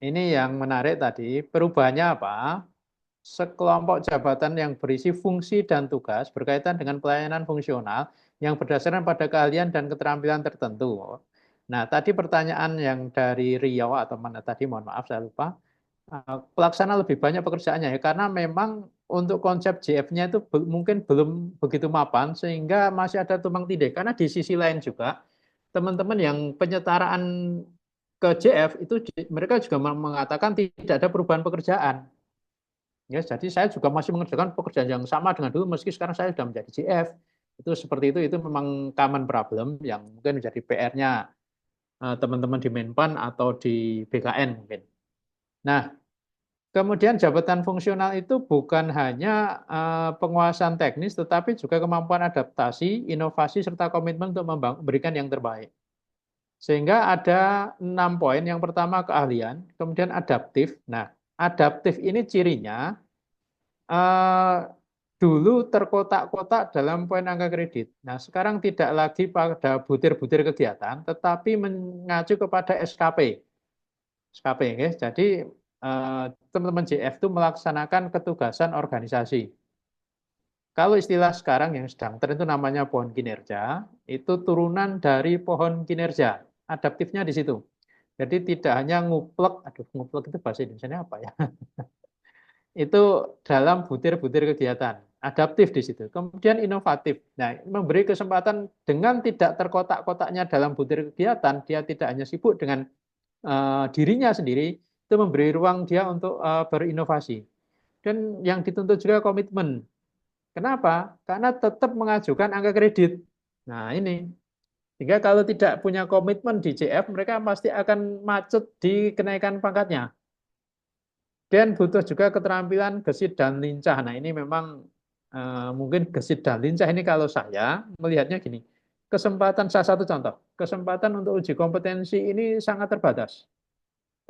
ini yang menarik tadi, perubahannya apa? Sekelompok jabatan yang berisi fungsi dan tugas berkaitan dengan pelayanan fungsional yang berdasarkan pada keahlian dan keterampilan tertentu. Nah, tadi pertanyaan yang dari Riau atau mana tadi, mohon maaf saya lupa. Pelaksana lebih banyak pekerjaannya ya, karena memang untuk konsep JF-nya itu mungkin belum begitu mapan sehingga masih ada tumpang tindih. Karena di sisi lain juga teman-teman yang penyetaraan ke JF itu mereka juga mengatakan tidak ada perubahan pekerjaan. Ya, jadi saya juga masih mengerjakan pekerjaan yang sama dengan dulu meski sekarang saya sudah menjadi JF. Itu seperti itu memang common problem yang mungkin menjadi PR-nya teman-teman di Menpan atau di BKN mungkin. Nah, kemudian jabatan fungsional itu bukan hanya penguasaan teknis tetapi juga kemampuan adaptasi, inovasi serta komitmen untuk memberikan yang terbaik. Sehingga ada 6 poin. Yang pertama keahlian, kemudian adaptif. Nah, adaptif ini cirinya dulu terkotak-kotak dalam poin angka kredit. Nah, sekarang tidak lagi pada butir-butir kegiatan, tetapi mengacu kepada SKP. SKP, ya. Jadi teman-teman JF itu melaksanakan ketugasan organisasi. Kalau istilah sekarang yang sedang tren itu namanya pohon kinerja, itu turunan dari pohon kinerja. Adaptifnya di situ. Jadi tidak hanya nguplek, nguplek itu bahasa Indonesianya apa ya? Itu dalam butir-butir kegiatan. Adaptif di situ. Kemudian inovatif. Nah, memberi kesempatan dengan tidak terkotak-kotaknya dalam butir kegiatan, dia tidak hanya sibuk dengan dirinya sendiri, itu memberi ruang dia untuk berinovasi. Dan yang dituntut juga komitmen. Kenapa? Karena tetap mengajukan angka kredit. Nah, ini. Sehingga kalau tidak punya komitmen di JF, mereka pasti akan macet di kenaikan pangkatnya. Dan butuh juga keterampilan gesit dan lincah. Nah, ini memang mungkin gesit dan lincah ini kalau saya melihatnya gini. Kesempatan, salah satu contoh, kesempatan untuk uji kompetensi ini sangat terbatas.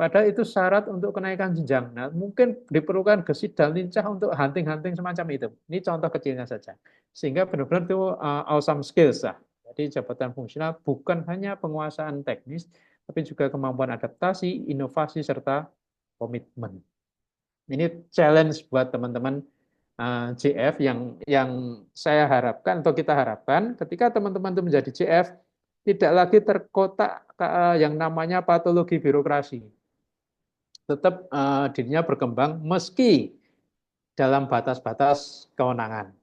Padahal itu syarat untuk kenaikan jenjang. Nah, mungkin diperlukan gesit dan lincah untuk hunting-hunting semacam itu. Ini contoh kecilnya saja. Sehingga benar-benar itu awesome skills lah. Jadi jabatan fungsional bukan hanya penguasaan teknis, tapi juga kemampuan adaptasi, inovasi, serta komitmen. Ini challenge buat teman-teman JF yang saya harapkan atau kita harapkan ketika teman-teman itu menjadi JF tidak lagi terkotak yang namanya patologi birokrasi. Tetap dirinya berkembang meski dalam batas-batas kewenangan.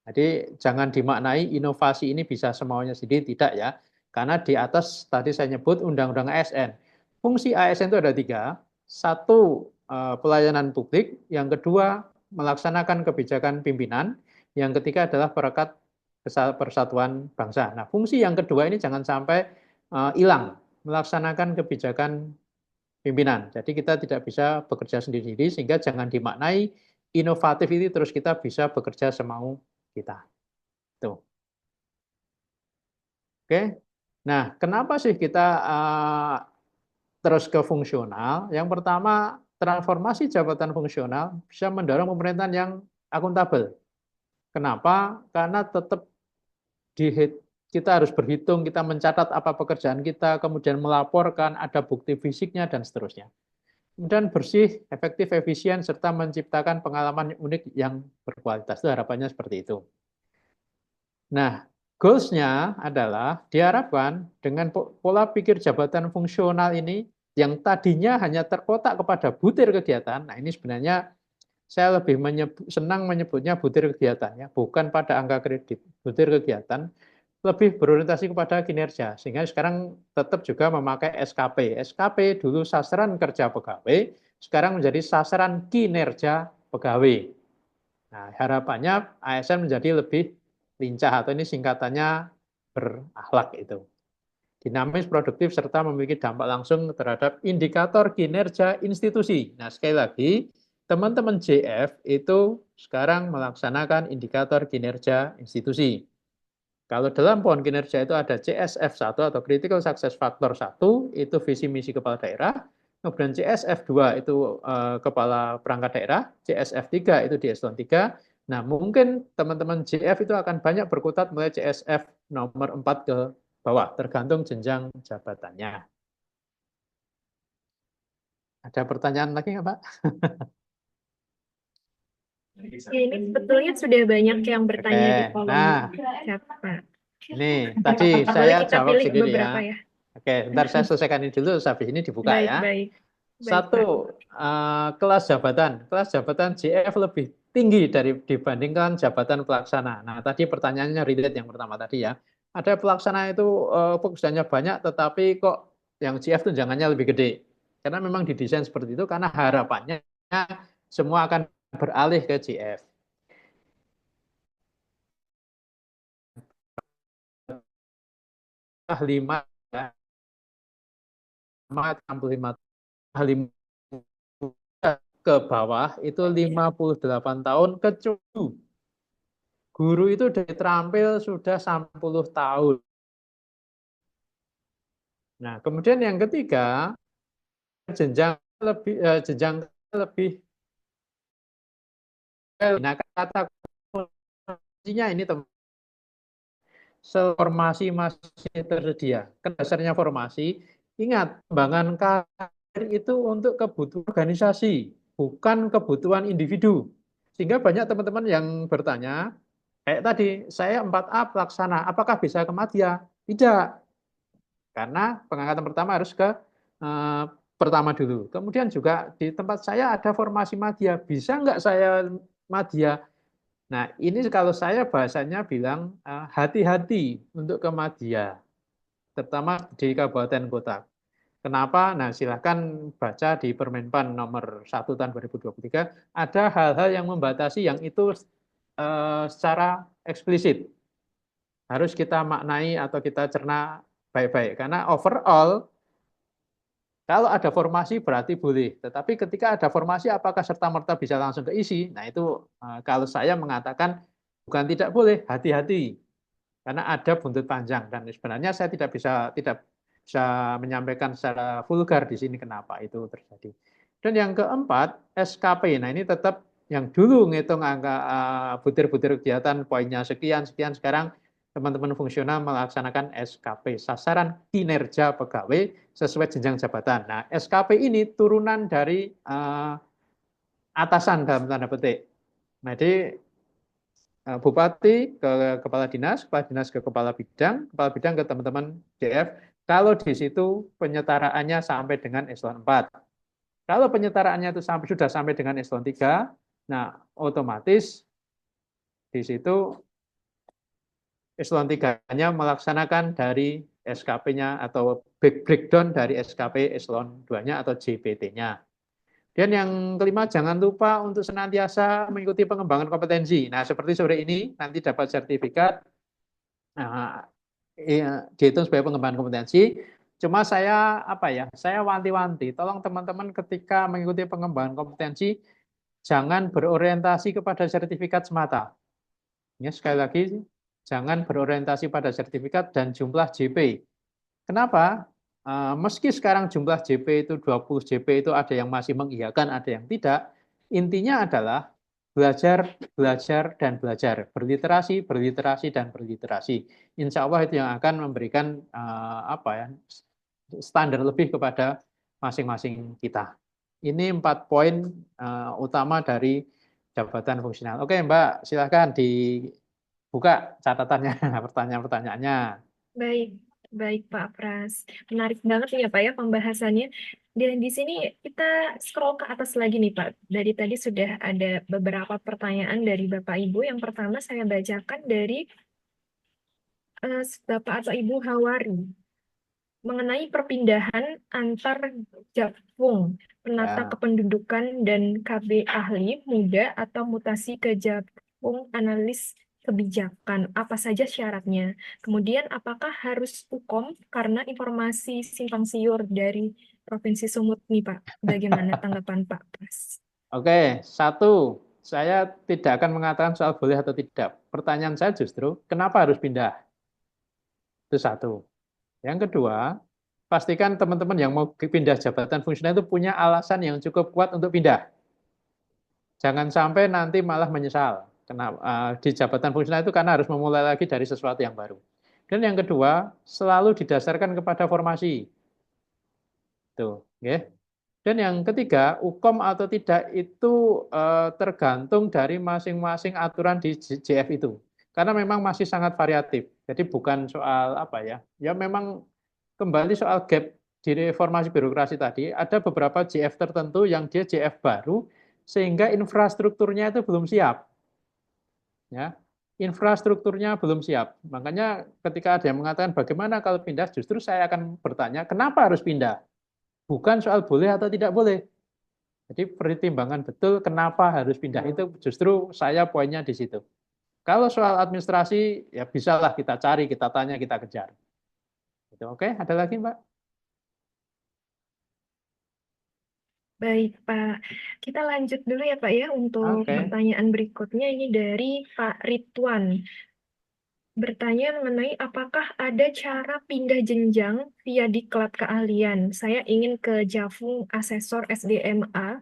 Jadi jangan dimaknai inovasi ini bisa semaunya sendiri, tidak ya. Karena di atas tadi saya nyebut Undang-Undang ASN. Fungsi ASN itu ada 3. 1, pelayanan publik. Yang kedua, melaksanakan kebijakan pimpinan. Yang ketiga adalah perekat persatuan bangsa. Nah, fungsi yang kedua ini jangan sampai hilang. Melaksanakan kebijakan pimpinan. Jadi kita tidak bisa bekerja sendiri-sendiri sehingga jangan dimaknai inovatif ini terus kita bisa bekerja semau kita. Tuh. Oke. Nah, kenapa sih kita terus ke fungsional? Yang pertama, transformasi jabatan fungsional bisa mendorong pemerintahan yang akuntabel. Kenapa? Karena tetap kita harus berhitung, kita mencatat apa pekerjaan kita, kemudian melaporkan, ada bukti fisiknya, dan seterusnya. Kemudian bersih, efektif, efisien, serta menciptakan pengalaman unik yang berkualitas. Itu harapannya seperti itu. Nah, goals-nya adalah diharapkan dengan pola pikir jabatan fungsional ini yang tadinya hanya terkotak kepada butir kegiatan. Nah, ini sebenarnya saya lebih senang menyebutnya butir kegiatan, ya, bukan pada angka kredit. Butir kegiatan lebih berorientasi kepada kinerja, sehingga sekarang tetap juga memakai SKP. SKP dulu sasaran kerja pegawai, sekarang menjadi sasaran kinerja pegawai. Nah, harapannya ASN menjadi lebih lincah, atau ini singkatannya berakhlak itu. Dinamis, produktif, serta memiliki dampak langsung terhadap indikator kinerja institusi. Nah, sekali lagi, teman-teman JF itu sekarang melaksanakan indikator kinerja institusi. Kalau dalam pohon kinerja itu ada CSF1 atau Critical Success Factor 1, itu visi misi kepala daerah. Kemudian CSF2 itu kepala perangkat daerah, CSF3 itu di eselon 3. Nah, mungkin teman-teman JF itu akan banyak berkutat mulai CSF nomor 4 ke bawah, tergantung jenjang jabatannya. Ada pertanyaan lagi nggak, Pak? Ini sebetulnya sudah banyak yang bertanya di kolom chat, Pak. Ini tadi Boleh saya kita jawab pilih sendiri beberapa ya. ya. Oke, bentar saya selesaikan ini dulu, habis ini dibuka Baik, ya. baik. Baik, Satu, kelas jabatan. Kelas jabatan JF lebih tinggi dibandingkan jabatan pelaksana. Nah, tadi pertanyaannya relate yang pertama tadi ya. Ada pelaksana itu pekerjaannya banyak, tetapi kok yang JF tunjangannya lebih gede. Karena memang didesain seperti itu, karena harapannya semua akan beralih ke JF. Lima, ya, 65 ke bawah itu 58 tahun kecuali guru itu dari terampil sudah 60 tahun. Nah, kemudian yang ketiga, jenjang lebih nah, kata kuncinya ini teman, formasi masih tersedia. Kan dasarnya formasi, ingat, pengembangan karir itu untuk kebutuhan organisasi, bukan kebutuhan individu. Sehingga banyak teman-teman yang bertanya, kayak tadi, saya 4A pelaksana, apakah bisa ke Madya? Tidak. Karena pengangkatan pertama harus ke pertama dulu. Kemudian juga di tempat saya ada formasi Madya, bisa nggak saya Madya? Nah, ini kalau saya bahasanya bilang hati-hati untuk ke Madya, terutama di kabupaten kota. Kenapa? Nah, silahkan baca di Permenpan nomor 1 tahun 2023, ada hal-hal yang membatasi yang itu secara eksplisit. Harus kita maknai atau kita cerna baik-baik. Karena overall, kalau ada formasi berarti boleh. Tetapi ketika ada formasi, apakah serta-merta bisa langsung keisi? Nah, itu kalau saya mengatakan bukan tidak boleh, hati-hati. Karena ada buntut panjang. Dan sebenarnya saya tidak bisa menyampaikan secara vulgar di sini kenapa itu terjadi. Dan yang keempat, SKP. Nah, ini tetap yang dulu ngitung angka butir-butir kegiatan, poinnya sekian, sekarang teman-teman fungsional melaksanakan SKP, sasaran kinerja pegawai sesuai jenjang jabatan. Nah, SKP ini turunan dari atasan dalam tanda petik. Nah, jadi Bupati ke kepala dinas ke kepala bidang ke teman-teman DF. Kalau di situ penyetaraannya sampai dengan eselon 4. Kalau penyetaraannya itu sudah sampai dengan eselon 3, nah otomatis di situ eselon 3-nya melaksanakan dari SKP-nya atau breakdown dari SKP eselon 2-nya atau JPT-nya. Dan yang kelima, jangan lupa untuk senantiasa mengikuti pengembangan kompetensi. Nah, seperti sore ini, nanti dapat sertifikat, dihitung sebagai pengembangan kompetensi. Cuma saya, saya wanti-wanti, tolong teman-teman ketika mengikuti pengembangan kompetensi, jangan berorientasi kepada sertifikat semata. Ya, sekali lagi, jangan berorientasi pada sertifikat dan jumlah JP. Kenapa? Meski sekarang jumlah JP itu 20 JP itu ada yang masih mengiyakan, ada yang tidak. Intinya adalah belajar, belajar, dan belajar. Berliterasi, berliterasi, dan berliterasi. Insya Allah itu yang akan memberikan apa ya, standar lebih kepada masing-masing kita. Ini 4 poin utama dari jabatan fungsional. Oke, Mbak, silahkan dibuka catatannya, pertanyaan-pertanyaannya. Baik, baik Pak Pras. Menarik banget nih ya Pak ya pembahasannya. Dan di sini kita scroll ke atas lagi nih Pak. Dari tadi sudah ada beberapa pertanyaan dari Bapak Ibu. Yang pertama saya bacakan dari Bapak atau Ibu Hawari. Mengenai perpindahan antar Japung, penata Ya. kependudukan dan KB ahli muda atau mutasi ke Japung analis kebijakan, apa saja syaratnya? Kemudian apakah harus hukum karena informasi simpang siur dari Provinsi Sumut nih Pak? Bagaimana tanggapan Pak Pras? Oke, satu, saya tidak akan mengatakan soal boleh atau tidak. Pertanyaan saya justru, kenapa harus pindah? Itu satu. Yang kedua, pastikan teman-teman yang mau pindah jabatan fungsional itu punya alasan yang cukup kuat untuk pindah. Jangan sampai nanti malah menyesal. Di jabatan fungsional itu karena harus memulai lagi dari sesuatu yang baru. Dan yang kedua, selalu didasarkan kepada formasi. Tuh, ya. Dan yang ketiga, hukum atau tidak itu tergantung dari masing-masing aturan di JF itu. Karena memang masih sangat variatif. Jadi bukan soal apa ya. Ya memang kembali soal gap di reformasi birokrasi tadi, ada beberapa JF tertentu yang dia JF baru sehingga infrastrukturnya itu belum siap. Ya. Infrastrukturnya belum siap. Makanya ketika ada yang mengatakan bagaimana kalau pindah, justru saya akan bertanya, kenapa harus pindah? Bukan soal boleh atau tidak boleh. Jadi pertimbangan betul kenapa harus pindah itu justru saya poinnya di situ. Kalau soal administrasi ya bisalah kita cari, kita tanya, kita kejar. Gitu. Oke, ada lagi Mbak? Baik, Pak. Kita lanjut dulu ya, Pak ya, untuk Oke. pertanyaan berikutnya ini dari Pak Ridwan. Bertanya mengenai apakah ada cara pindah jenjang via diklat keahlian. Saya ingin ke Jafung Asesor SDMA.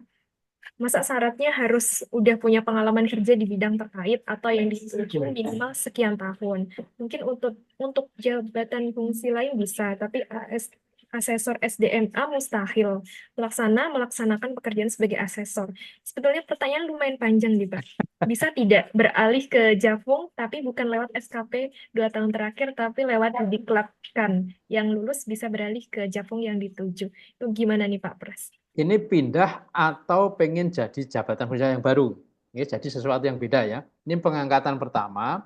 Masa syaratnya harus udah punya pengalaman kerja di bidang terkait atau yang dituju minimal sekian tahun. Mungkin untuk jabatan fungsi lain bisa, tapi asesor SDMA mustahil melaksanakan pekerjaan sebagai asesor. Sebetulnya pertanyaan lumayan panjang nih, Pak. Bisa tidak beralih ke Jafung, tapi bukan lewat SKP 2 tahun terakhir, tapi lewat diklatkan. Yang lulus bisa beralih ke Jafung yang dituju. Itu gimana nih, Pak Pras? Ini pindah atau pengen jadi jabatan fungsional yang baru. Ini jadi sesuatu yang beda ya. Ini pengangkatan pertama,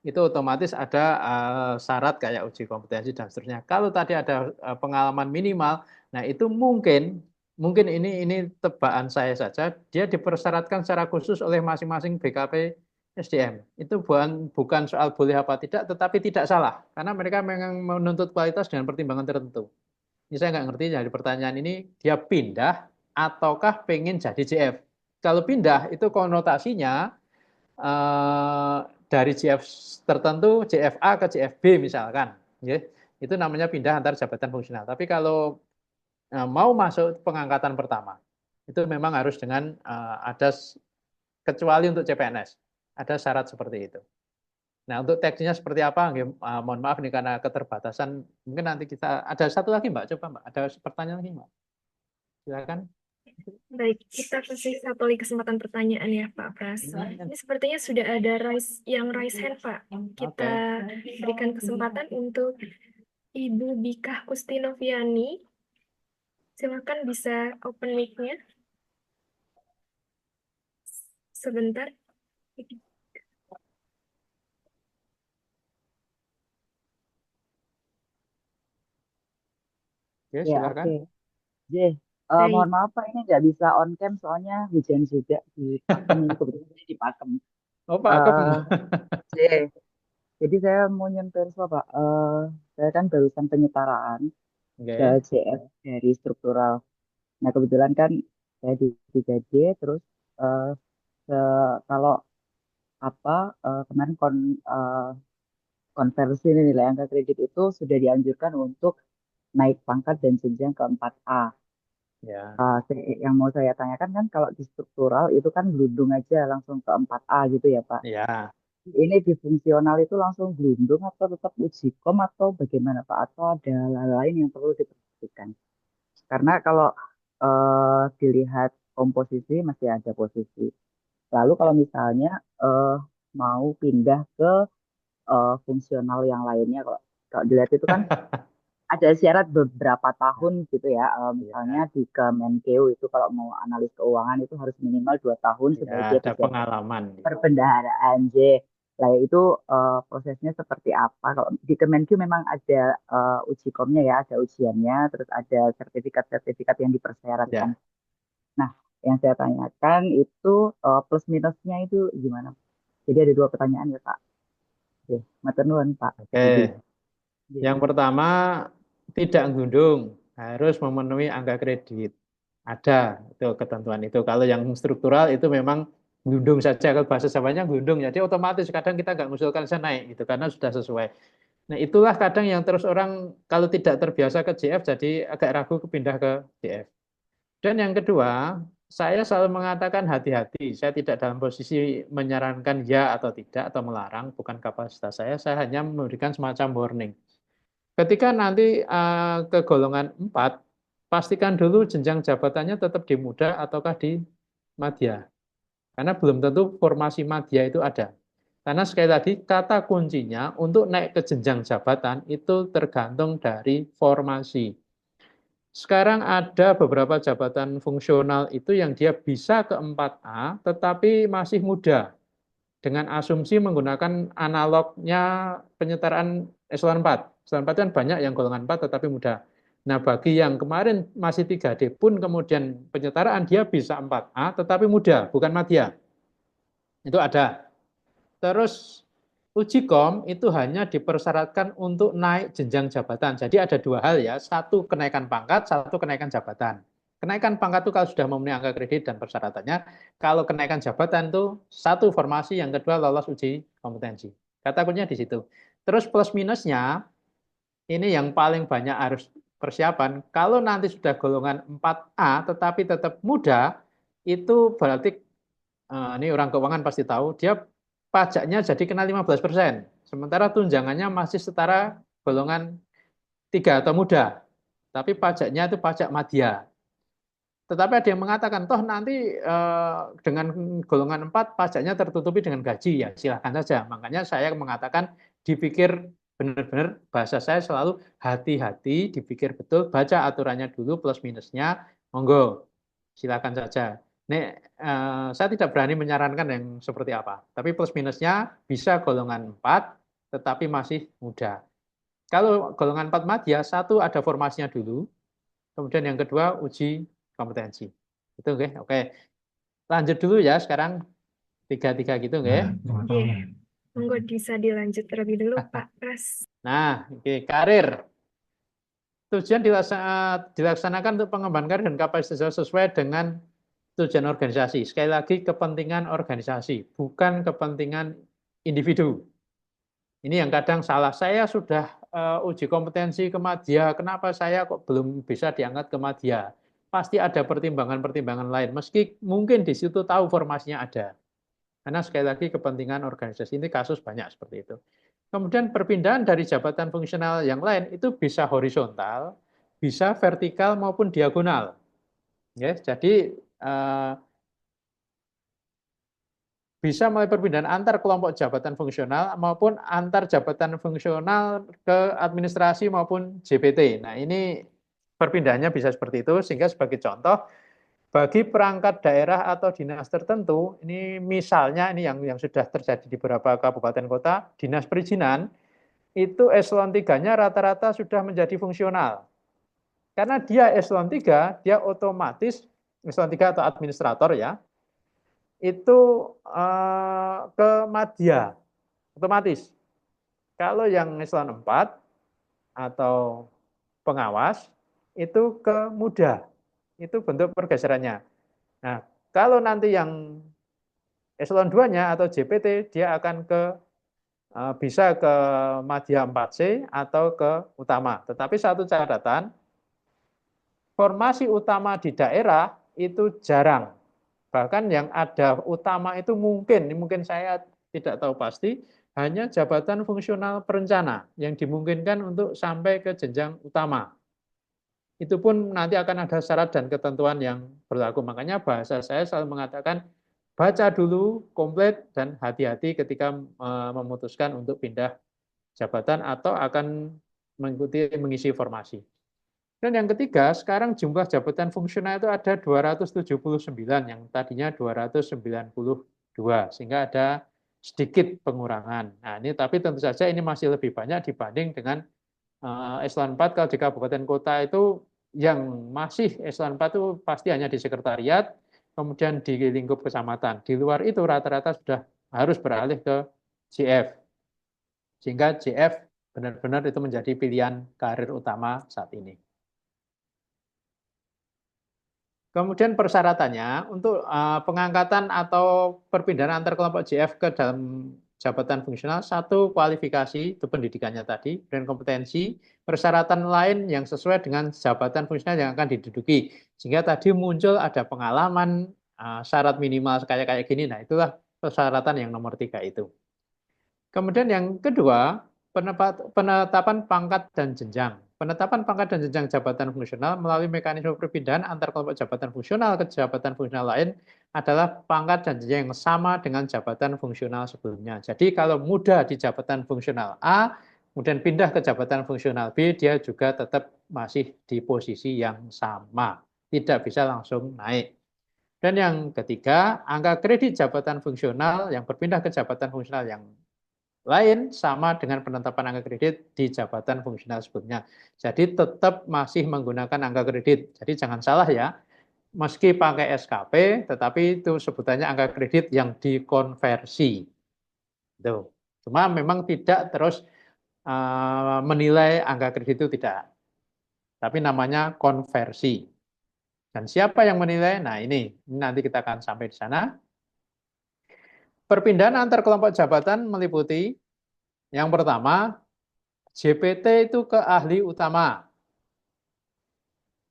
itu otomatis ada syarat kayak uji kompetensi dan seterusnya. Kalau tadi ada pengalaman minimal, nah itu mungkin ini tebakan saya saja, dia dipersyaratkan secara khusus oleh masing-masing BKP SDM. Itu bukan soal boleh apa tidak, tetapi tidak salah. Karena mereka memang menuntut kualitas dengan pertimbangan tertentu. Ini saya nggak ngerti dari pertanyaan ini, dia pindah ataukah pengen jadi JF. Kalau pindah itu konotasinya dari JF tertentu, JFA ke JFB misalkan. Ya. Itu namanya pindah antar jabatan fungsional. Tapi kalau mau masuk pengangkatan pertama, itu memang harus dengan ada, kecuali untuk CPNS, ada syarat seperti itu. Nah, untuk teksnya seperti apa? Mohon maaf nih karena keterbatasan. Mungkin nanti kita ada satu lagi Mbak, coba Mbak. Ada pertanyaan lagi Mbak. Silakan. Baik, kita kasih satu lagi kesempatan pertanyaan ya Pak Pras. Ini sepertinya sudah ada raise hand Pak. Kita berikan kesempatan untuk Ibu Bikah Kustinoviani. Silakan bisa open mic-nya. Sebentar. Oke, Ya, silakan. oke. J, Baik. mohon maaf Pak, ini nggak bisa on cam soalnya hujan juga di Pakem ini, kebetulan saya di Pakem. Oh, Pak Akem. J, jadi saya mau nyontek Pak. Saya kan barusan penyetaraan ke Oke. JF dari struktural. Nah kebetulan kan saya di 3D, terus eh, kalau kemarin konversi nilai angka kredit itu sudah dianjurkan untuk naik pangkat dan jenjang ke 4A. Ya. Yang mau saya tanyakan kan kalau di struktural itu kan gelundung aja langsung ke 4A gitu ya Pak. Ya. Ini di fungsional itu langsung gelundung atau tetap uji kom atau bagaimana Pak? Atau ada hal lain yang perlu diperhatikan? Karena kalau dilihat komposisi masih ada posisi. Lalu kalau misalnya eh, mau pindah ke fungsional yang lainnya, kalau dilihat itu kan ada syarat beberapa tahun gitu ya. Misalnya Ya. di Kemenkeu itu kalau mau analis keuangan itu harus minimal 2 tahun Ya, sebagai ada pejabat pengalaman. perbendaharaan J. Lah itu prosesnya seperti apa? Kalau di Kemenkeu memang ada uji komnya ya, ada ujiannya, terus ada sertifikat-sertifikat yang dipersyaratkan. Ya. Nah, yang saya tanyakan itu plus minusnya itu gimana? Jadi ada 2 pertanyaan ya Pak. Oke, matur nuwun Pak. Jadi, Oke. Yang pertama, tidak gundung, harus memenuhi angka kredit. Ada itu ketentuan itu. Kalau yang struktural itu memang gundung saja. Kalau bahasa Jawanya gundung, jadi otomatis kadang kita nggak mengusulkan saya naik gitu karena sudah sesuai. Nah itulah kadang yang terus orang kalau tidak terbiasa ke JF jadi agak ragu pindah ke JF. Dan yang kedua, saya selalu mengatakan hati-hati. Saya tidak dalam posisi menyarankan ya atau tidak atau melarang, bukan kapasitas saya. Saya hanya memberikan semacam warning. Ketika nanti ke golongan 4, pastikan dulu jenjang jabatannya tetap di muda ataukah di madya. Karena belum tentu formasi madya itu ada. Karena sekali lagi kata kuncinya untuk naik ke jenjang jabatan itu tergantung dari formasi. Sekarang ada beberapa jabatan fungsional itu yang dia bisa ke 4A tetapi masih muda. Dengan asumsi menggunakan analognya penyetaraan eselon 4. Eselon 4 kan banyak yang golongan 4 tetapi muda. Nah, bagi yang kemarin masih 3D pun kemudian penyetaraan dia bisa 4A tetapi muda, bukan madya. Itu ada. Terus uji kom itu hanya dipersyaratkan untuk naik jenjang jabatan. Jadi ada 2 hal ya, satu kenaikan pangkat, satu kenaikan jabatan. Kenaikan pangkat itu kalau sudah memenuhi angka kredit dan persyaratannya, kalau kenaikan jabatan itu satu formasi, yang kedua lolos uji kompetensi. Kata kuncinya di situ. Terus plus minusnya, ini yang paling banyak harus persiapan. Kalau nanti sudah golongan 4A tetapi tetap muda, itu berarti ini orang keuangan pasti tahu, dia pajaknya jadi kena 15%. Sementara tunjangannya masih setara golongan 3 atau muda. Tapi pajaknya itu pajak madya. Tetapi ada yang mengatakan, toh nanti dengan golongan 4 pajaknya tertutupi dengan gaji. Ya silahkan saja. Makanya saya mengatakan dipikir benar-benar, bahasa saya selalu hati-hati, dipikir betul, baca aturannya dulu plus minusnya, monggo, silakan saja. Nek, saya tidak berani menyarankan yang seperti apa, tapi plus minusnya bisa golongan 4, tetapi masih muda. Kalau golongan 4 madya, satu ada formasinya dulu, kemudian yang kedua uji kompetensi. Itu oke. Oke. Lanjut dulu ya sekarang 3-3 gitu nggih. Oke, monggo bisa dilanjut terlebih dulu Pak Pras. Nah, oke, karir. Tujuan dilaksanakan untuk pengembangan karir dan kapasitas sesuai dengan tujuan organisasi. Sekali lagi kepentingan organisasi, bukan kepentingan individu. Ini yang kadang salah. Saya sudah uji kompetensi ke madya, kenapa saya kok belum bisa diangkat ke madya? Pasti ada pertimbangan-pertimbangan lain. Meski mungkin di situ tahu formasinya ada. Karena sekali lagi kepentingan organisasi, ini kasus banyak seperti itu. Kemudian perpindahan dari jabatan fungsional yang lain itu bisa horizontal, bisa vertikal maupun diagonal. Ya, jadi bisa melalui perpindahan antar kelompok jabatan fungsional maupun antar jabatan fungsional ke administrasi maupun JPT. Nah, ini perpindahannya bisa seperti itu, sehingga sebagai contoh, bagi perangkat daerah atau dinas tertentu, ini misalnya ini yang sudah terjadi di beberapa kabupaten kota, dinas perizinan, itu eselon 3-nya rata-rata sudah menjadi fungsional. Karena dia eselon 3, dia otomatis, eselon 3 atau administrator ya, itu ke madya, otomatis. Kalau yang eselon 4 atau pengawas, itu ke muda. Itu bentuk pergeserannya. Nah, kalau nanti yang eselon 2-nya atau JPT, dia akan bisa ke madya 4C atau ke utama. Tetapi satu catatan, formasi utama di daerah itu jarang. Bahkan yang ada utama itu mungkin saya tidak tahu pasti, hanya jabatan fungsional perencana yang dimungkinkan untuk sampai ke jenjang utama. Itu pun nanti akan ada syarat dan ketentuan yang berlaku. Makanya bahasa saya selalu mengatakan, baca dulu komplit dan hati-hati ketika memutuskan untuk pindah jabatan atau akan mengisi formasi. Dan yang ketiga, sekarang jumlah jabatan fungsional itu ada 279 yang tadinya 292, sehingga ada sedikit pengurangan. Nah, ini tapi tentu saja ini masih lebih banyak dibanding dengan eselon 4. Kalau di kabupaten kota itu yang masih eselon 4 itu pasti hanya di sekretariat, kemudian di lingkup kecamatan. Di luar itu rata-rata sudah harus beralih ke JF. Sehingga JF benar-benar itu menjadi pilihan karir utama saat ini. Kemudian persyaratannya untuk pengangkatan atau perpindahan antar kelompok JF ke dalam jabatan fungsional, satu kualifikasi, itu pendidikannya tadi, dan kompetensi, persyaratan lain yang sesuai dengan jabatan fungsional yang akan diduduki. Sehingga tadi muncul ada pengalaman, syarat minimal kayak gini, nah itulah persyaratan yang nomor 3 itu. Kemudian yang kedua, penetapan pangkat dan jenjang. Penetapan pangkat dan jenjang jabatan fungsional melalui mekanisme perpindahan antar kelompok jabatan fungsional ke jabatan fungsional lain adalah pangkat dan jenjang yang sama dengan jabatan fungsional sebelumnya. Jadi kalau muda di jabatan fungsional A, kemudian pindah ke jabatan fungsional B, dia juga tetap masih di posisi yang sama. Tidak bisa langsung naik. Dan yang ketiga, angka kredit jabatan fungsional yang berpindah ke jabatan fungsional yang lain sama dengan penetapan angka kredit di jabatan fungsional sebelumnya. Jadi tetap masih menggunakan angka kredit. Jadi jangan salah ya, meski pakai SKP, tetapi itu sebutannya angka kredit yang dikonversi. Tuh. Cuma memang tidak terus menilai angka kredit itu tidak. Tapi namanya konversi. Dan siapa yang menilai? Nah ini nanti kita akan sampai di sana. Perpindahan antar kelompok jabatan meliputi yang pertama, JPT itu ke ahli utama.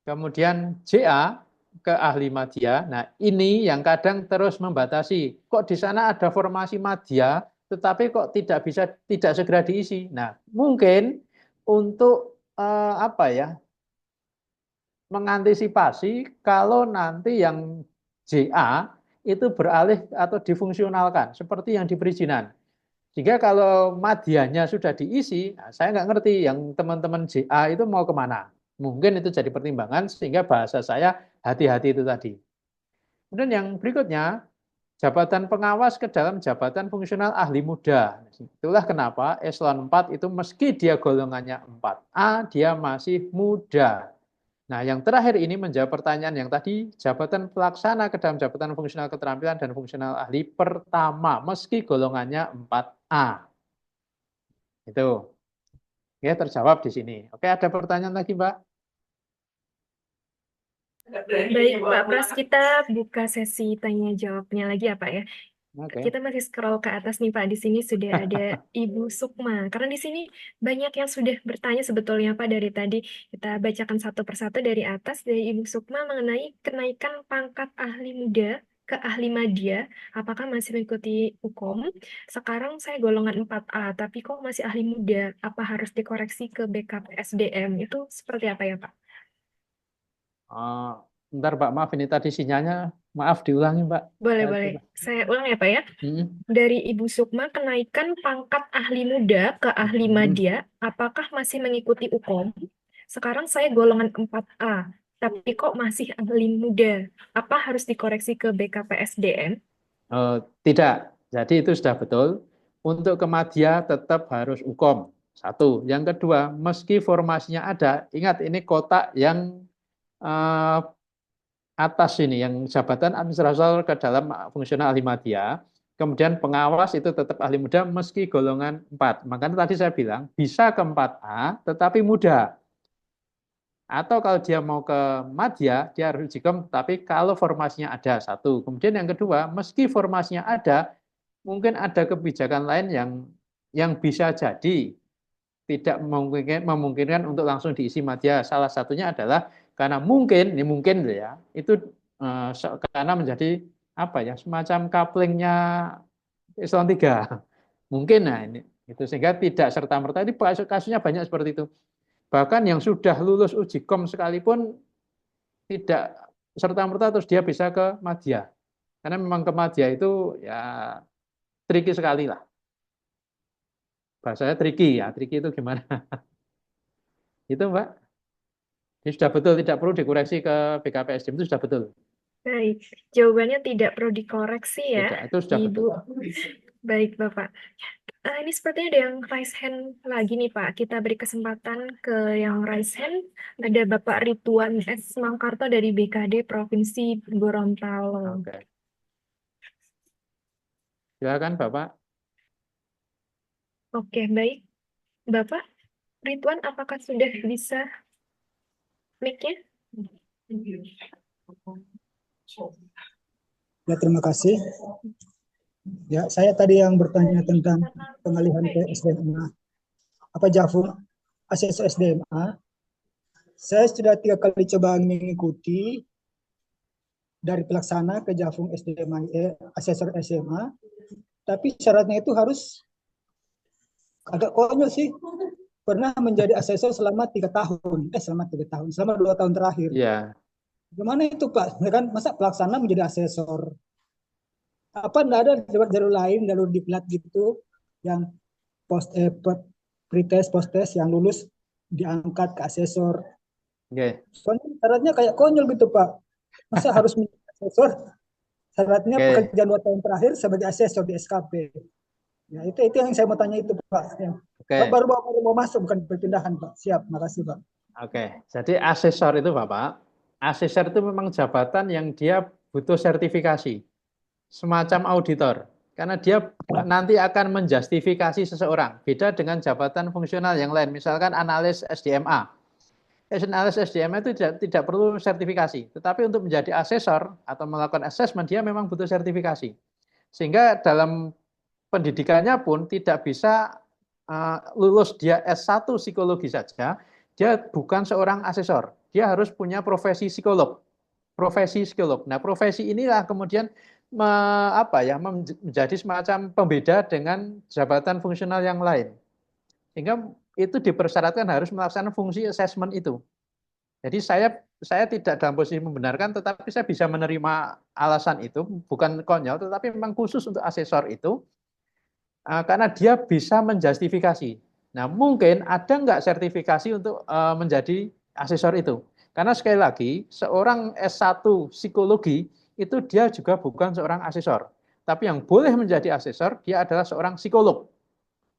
Kemudian JA ke ahli madya. Nah, ini yang kadang terus membatasi. Kok di sana ada formasi madya, tetapi kok tidak segera diisi. Nah, mungkin untuk mengantisipasi kalau nanti yang JA itu beralih atau difungsionalkan seperti yang di perizinan. Jika kalau madyanya sudah diisi, saya nggak ngerti yang teman-teman JA itu mau kemana. Mungkin itu jadi pertimbangan sehingga bahasa saya hati-hati itu tadi. Kemudian yang berikutnya, jabatan pengawas ke dalam jabatan fungsional ahli muda. Itulah kenapa eselon 4 itu meski dia golongannya 4A, dia masih muda. Nah, yang terakhir ini menjawab pertanyaan yang tadi, jabatan pelaksana ke dalam jabatan fungsional keterampilan dan fungsional ahli pertama, meski golongannya 4A. Itu. Ya, terjawab di sini. Oke, ada pertanyaan lagi, Mbak? Baik, Pak Pras, kita buka sesi tanya jawabnya lagi ya, Pak ya. Oke. Kita masih scroll ke atas nih Pak. Di sini sudah ada Ibu Sukma. Karena di sini banyak yang sudah bertanya sebetulnya Pak dari tadi. Kita bacakan satu persatu dari atas dari Ibu Sukma mengenai kenaikan pangkat ahli muda ke ahli madya. Apakah masih mengikuti hukum? Sekarang saya golongan 4A, tapi kok masih ahli muda? Apa harus dikoreksi ke BKPSDM? Itu seperti apa ya Pak? Bentar Mbak, maaf ini tadi sinyalnya, maaf diulangi Mbak. Boleh. Saya ulang ya Pak ya. Dari Ibu Sukma, kenaikan pangkat ahli muda ke ahli madya, apakah masih mengikuti UKOM? Sekarang saya golongan 4A, tapi kok masih ahli muda? Apa harus dikoreksi ke BKPSDM? Tidak, jadi itu sudah betul. Untuk ke madya tetap harus UKOM. Satu. Yang kedua, meski formasinya ada, ingat ini kotak yang atas ini, yang jabatan administrator ke dalam fungsional ahli madya, kemudian pengawas itu tetap ahli muda meski golongan 4. Makanya tadi saya bilang bisa ke 4A tetapi muda. Atau kalau dia mau ke madya, dia harus ujikom, tapi kalau formasinya ada, satu. Kemudian yang kedua, meski formasinya ada, mungkin ada kebijakan lain yang bisa jadi tidak memungkinkan untuk langsung diisi madya. Salah satunya adalah Karena mungkin, ini mungkin ya, itu karena menjadi apa ya, semacam couplingnya eselon 3. Mungkin, nah ini itu sehingga tidak serta-merta, ini kasusnya banyak seperti itu. Bahkan yang sudah lulus uji kom sekalipun tidak serta-merta terus dia bisa ke madya. Karena memang ke madya itu ya tricky sekali lah. Bahasanya tricky ya, tricky itu gimana? Itu Mbak. Ini sudah betul, tidak perlu dikoreksi ke BKPSDM, itu sudah betul. Baik, jawabannya tidak perlu dikoreksi ya, Tidak, itu sudah Ibu. betul. Baik, Bapak. Ini sepertinya ada yang raise hand lagi nih, Pak. Kita beri kesempatan ke yang raise hand. Ada Bapak Ridwan S. Mangkarto dari BKD Provinsi Gorontalo. Oke. Silakan Bapak. Oke, baik. Bapak Ridwan, apakah sudah bisa mic-nya? Ya, terima kasih. Ya, saya tadi yang bertanya tentang pengalihan ke SDMA. Apa Jafung asesor SDMA? Saya sudah 3 kali coba mengikuti dari pelaksana ke Jafung SDMA, asesor SMA. Tapi syaratnya itu harus agak konyol sih. Pernah menjadi asesor selama 3 tahun. Selama 2 tahun terakhir. Ya. Gimana itu Pak? Kan masa pelaksana menjadi asesor? Apa enggak ada jalur lain, jalur diklat gitu yang pretest, post-test yang lulus diangkat ke asesor. Oke. Soalnya syaratnya kayak konyol gitu Pak. Masa harus menjadi asesor? Syaratnya pekerjaan 2 tahun terakhir sebagai asesor di SKP. Ya, itu yang saya mau tanya itu Pak. Baru mau masuk, bukan perpindahan Pak. Siap, makasih Pak. Oke, jadi asesor itu Bapak, asesor itu memang jabatan yang dia butuh sertifikasi. Semacam auditor. Karena dia nanti akan menjustifikasi seseorang. Beda dengan jabatan fungsional yang lain. Misalkan analis SDMA. Analis SDMA itu tidak perlu sertifikasi. Tetapi untuk menjadi asesor atau melakukan assessment, dia memang butuh sertifikasi. Sehingga dalam pendidikannya pun tidak bisa lulus dia S1 psikologi saja, dia bukan seorang asesor. Dia harus punya profesi psikolog. Nah, profesi inilah kemudian menjadi semacam pembeda dengan jabatan fungsional yang lain. Sehingga itu dipersyaratkan harus melaksanakan fungsi assessment itu. Jadi saya tidak dalam posisi membenarkan, tetapi saya bisa menerima alasan itu, bukan konyol, tetapi memang khusus untuk asesor itu, karena dia bisa menjustifikasi. Nah, mungkin ada nggak sertifikasi untuk menjadi asesor itu? Karena sekali lagi, seorang S1 psikologi itu dia juga bukan seorang asesor. Tapi yang boleh menjadi asesor, dia adalah seorang psikolog.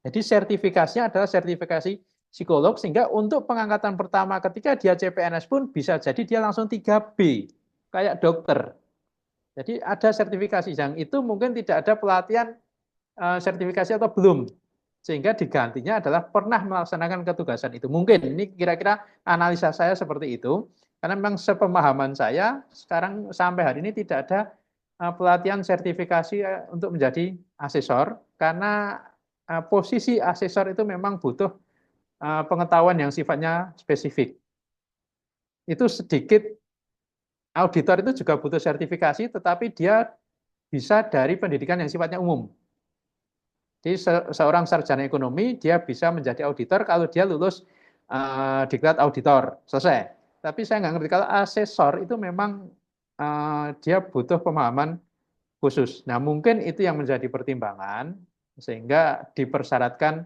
Jadi sertifikasinya adalah sertifikasi psikolog, sehingga untuk pengangkatan pertama ketika dia CPNS pun bisa jadi dia langsung 3B, kayak dokter. Jadi ada sertifikasi, yang itu mungkin tidak ada pelatihan sertifikasi atau belum. Sehingga digantinya adalah pernah melaksanakan ketugasan itu. Mungkin ini kira-kira analisa saya seperti itu. Karena memang sepemahaman saya sekarang sampai hari ini tidak ada pelatihan sertifikasi untuk menjadi asesor. Karena posisi asesor itu memang butuh pengetahuan yang sifatnya spesifik. Itu sedikit, auditor itu juga butuh sertifikasi, tetapi dia bisa dari pendidikan yang sifatnya umum. Jadi seorang sarjana ekonomi dia bisa menjadi auditor kalau dia lulus diklat auditor, selesai. Tapi saya nggak ngerti kalau asesor itu memang dia butuh pemahaman khusus. Nah, mungkin itu yang menjadi pertimbangan sehingga dipersyaratkan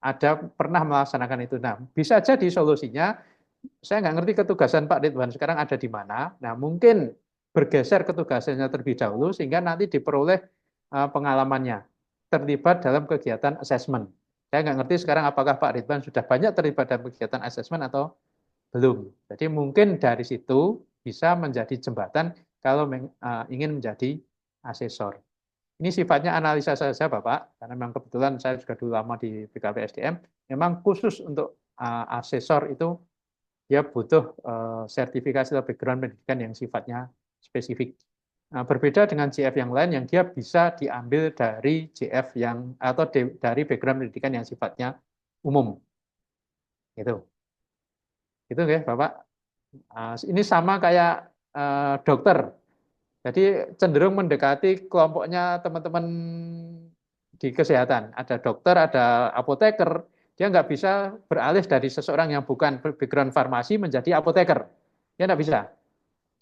ada pernah melaksanakan itu. Nah, bisa jadi solusinya, saya nggak ngerti ketugasan Pak Ridwan sekarang ada di mana. Nah, mungkin bergeser ketugasannya terlebih dahulu sehingga nanti diperoleh pengalamannya terlibat dalam kegiatan asesmen. Saya nggak ngerti sekarang apakah Pak Ridwan sudah banyak terlibat dalam kegiatan asesmen atau belum. Jadi mungkin dari situ bisa menjadi jembatan kalau ingin menjadi asesor. Ini sifatnya analisa saja Bapak, karena memang kebetulan saya juga dulu lama di BKPSDM, memang khusus untuk asesor itu dia butuh sertifikasi atau background pendidikan yang sifatnya spesifik. Nah, berbeda dengan JF yang lain yang dia bisa diambil dari JF yang atau dari background pendidikan yang sifatnya umum. Itu ya Bapak. Ini sama kayak dokter. Jadi cenderung mendekati kelompoknya teman-teman di kesehatan. Ada dokter, ada apoteker. Dia nggak bisa beralih dari seseorang yang bukan background farmasi menjadi apoteker. Dia nggak bisa.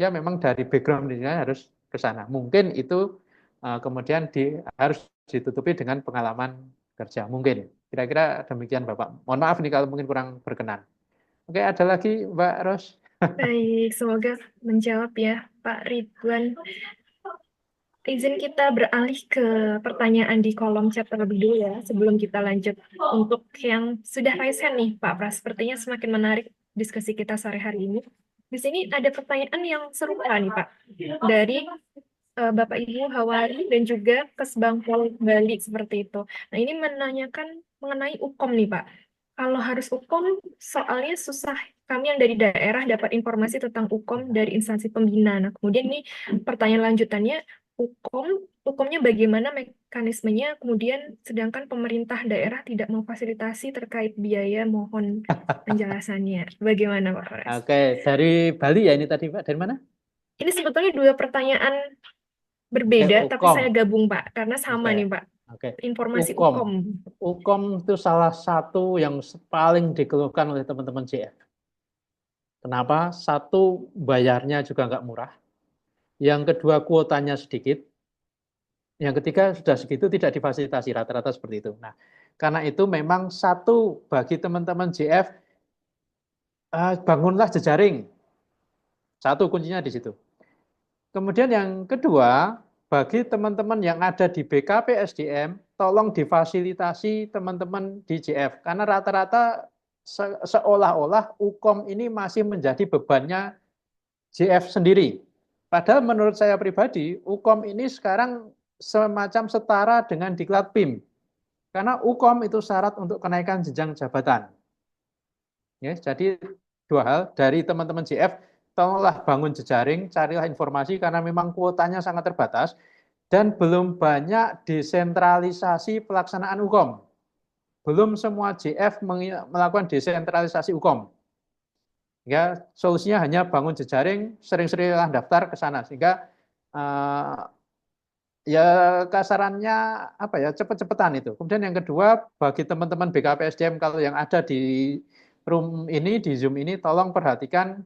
Dia memang dari background dia harus ke sana. Mungkin itu kemudian harus ditutupi dengan pengalaman kerja. Mungkin. Kira-kira demikian Bapak. Mohon maaf nih kalau mungkin kurang berkenan. Oke, ada lagi Mbak Ros? Baik, semoga menjawab ya Pak Ridwan. Izin kita beralih ke pertanyaan di kolom chat terlebih dulu ya, sebelum kita lanjut. Untuk yang sudah raise hand nih Pak Pras, sepertinya semakin menarik diskusi kita sore hari ini. Di sini ada pertanyaan yang serupa nih Pak, dari Bapak Ibu Hawari dan juga Kesbangpol Bali seperti itu. Nah ini menanyakan mengenai UKOM nih Pak. Kalau harus UKOM, soalnya susah kami yang dari daerah dapat informasi tentang UKOM dari instansi pembina. Nah kemudian ini pertanyaan lanjutannya, UKOM-nya bagaimana mekanismenya, kemudian sedangkan pemerintah daerah tidak memfasilitasi terkait biaya, mohon penjelasannya. Bagaimana Pak Pras? Oke, dari Bali ya ini tadi Pak. Dari mana? Ini sebetulnya dua pertanyaan berbeda, tapi UKOM. saya gabung Pak, karena sama Oke. nih Pak. Oke. Informasi UKOM. UKOM. UKOM itu salah satu yang paling dikeluhkan oleh teman-teman JF. Kenapa? Satu, bayarnya juga nggak murah. Yang kedua, kuotanya sedikit. Yang ketiga, sudah segitu tidak difasilitasi, rata-rata seperti itu. Nah, karena itu memang satu, bagi teman-teman JF, bangunlah jejaring. Satu kuncinya di situ. Kemudian yang kedua, bagi teman-teman yang ada di BKP SDM, tolong difasilitasi teman-teman di JF. Karena rata-rata seolah-olah UKOM ini masih menjadi bebannya JF sendiri. Padahal menurut saya pribadi, UKOM ini sekarang semacam setara dengan diklat PIM. Karena UKOM itu syarat untuk kenaikan jenjang jabatan. Ya, jadi dua hal, dari teman-teman JF, tolonglah bangun jejaring, carilah informasi karena memang kuotanya sangat terbatas dan belum banyak desentralisasi pelaksanaan UKOM. Belum semua JF melakukan desentralisasi UKOM. Ya, solusinya hanya bangun jejaring, sering-seringlah daftar ke sana sehingga ya kasarannya apa ya, cepet-cepetan itu. Kemudian yang kedua, bagi teman-teman BKP SDM kalau yang ada di room ini, di Zoom ini, tolong perhatikan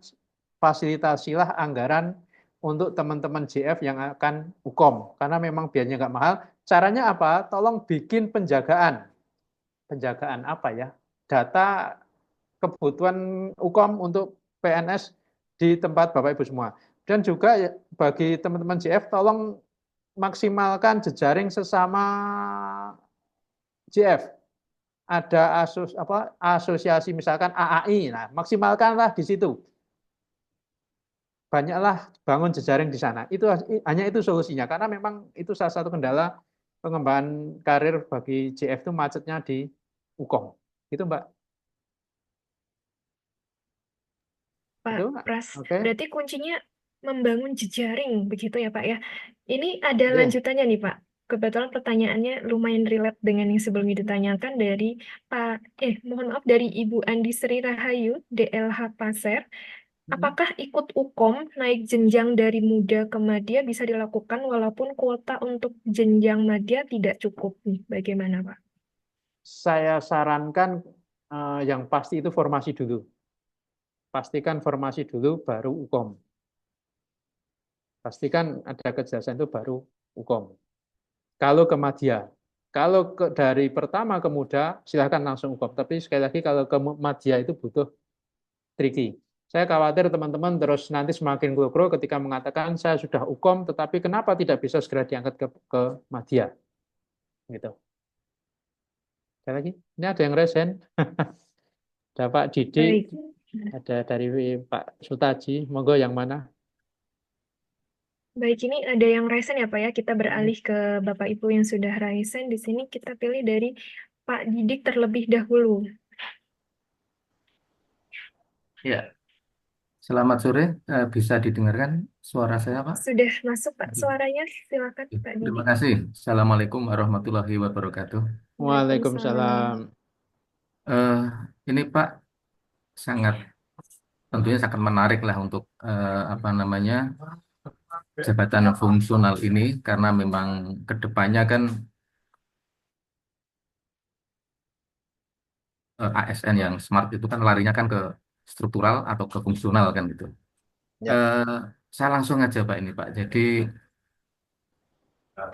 fasilitasilah anggaran untuk teman-teman JF yang akan UKOM. Karena memang biayanya nggak mahal. Caranya apa? Tolong bikin penjagaan. Penjagaan apa ya? Data kebutuhan UKOM untuk PNS di tempat Bapak Ibu semua. Dan juga bagi teman-teman JF, tolong maksimalkan jejaring sesama JF. Ada asosiasi misalkan AAI, nah maksimalkanlah di situ. Banyaklah bangun jejaring di sana. Itu hanya itu solusinya karena memang itu salah satu kendala pengembangan karir bagi JF itu macetnya di UKOM. Gitu Mbak. Pak Itu, Pras, oke. berarti kuncinya membangun jejaring begitu ya Pak ya. Ini ada Oke. lanjutannya nih Pak. Kebetulan pertanyaannya lumayan relate dengan yang sebelumnya ditanyakan dari mohon maaf, dari Ibu Andi Sri Rahayu, DLH Pasir. Apakah ikut UKOM naik jenjang dari muda ke madya bisa dilakukan walaupun kuota untuk jenjang madya tidak cukup nih? Bagaimana Pak? Saya sarankan yang pasti itu formasi dulu. Pastikan formasi dulu baru UKOM. Pastikan ada kejelasan itu baru UKOM. Kalau ke madya, kalau dari pertama ke muda silahkan langsung UKOM. Tapi sekali lagi kalau ke madya itu butuh tricky. Saya khawatir teman-teman terus nanti semakin grow ketika mengatakan saya sudah UKOM, tetapi kenapa tidak bisa segera diangkat ke madya? Gitu. Sekali lagi, ini ada yang resen. Ada Pak Didi, ada dari Pak Sutaji. Monggo yang mana? Baik, ini ada yang resen ya Pak ya. Kita beralih ke Bapak Ibu yang sudah resen. Di sini kita pilih dari Pak Didik terlebih dahulu. Ya, selamat sore. Bisa didengarkan suara saya, Pak? Sudah masuk Pak suaranya. Silakan Pak Didik. Terima kasih. Assalamualaikum warahmatullahi wabarakatuh. Waalaikumsalam. Ini Pak sangat tentunya sangat menarik lah untuk apa namanya jabatan fungsional ini karena memang kedepannya kan ASN yang smart itu kan larinya kan ke struktural atau ke fungsional kan gitu. Ya. Eh, saya langsung aja Pak ini Pak. Jadi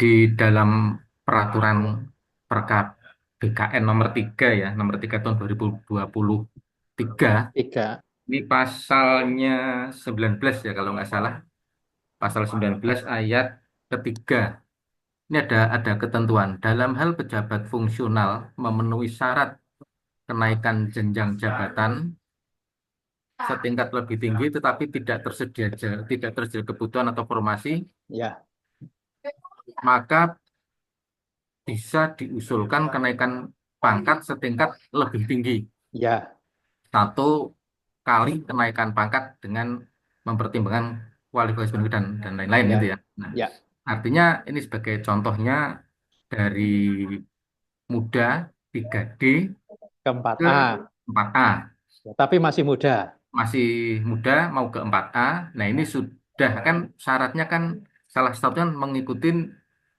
di dalam peraturan Perkap BKN nomor 3 ya, nomor 3 tahun 2023, Tiga. ini pasalnya 19 ya kalau nggak salah, pasal 19 ayat ketiga. Ini ada ketentuan dalam hal pejabat fungsional memenuhi syarat kenaikan jenjang jabatan setingkat lebih tinggi tetapi tidak tersedia kebutuhan atau formasi, Ya. maka bisa diusulkan kenaikan pangkat setingkat lebih tinggi. Ya. 1 kali kenaikan pangkat dengan mempertimbangkan kualifikasi pendidik dan lain-lain Ya. gitu ya. Nah, Ya. artinya ini sebagai contohnya dari muda 3D Ke 4 ke A. 4A. Ya, tapi masih muda. Masih muda mau ke 4A. Nah, ini sudah kan syaratnya kan salah satunya mengikuti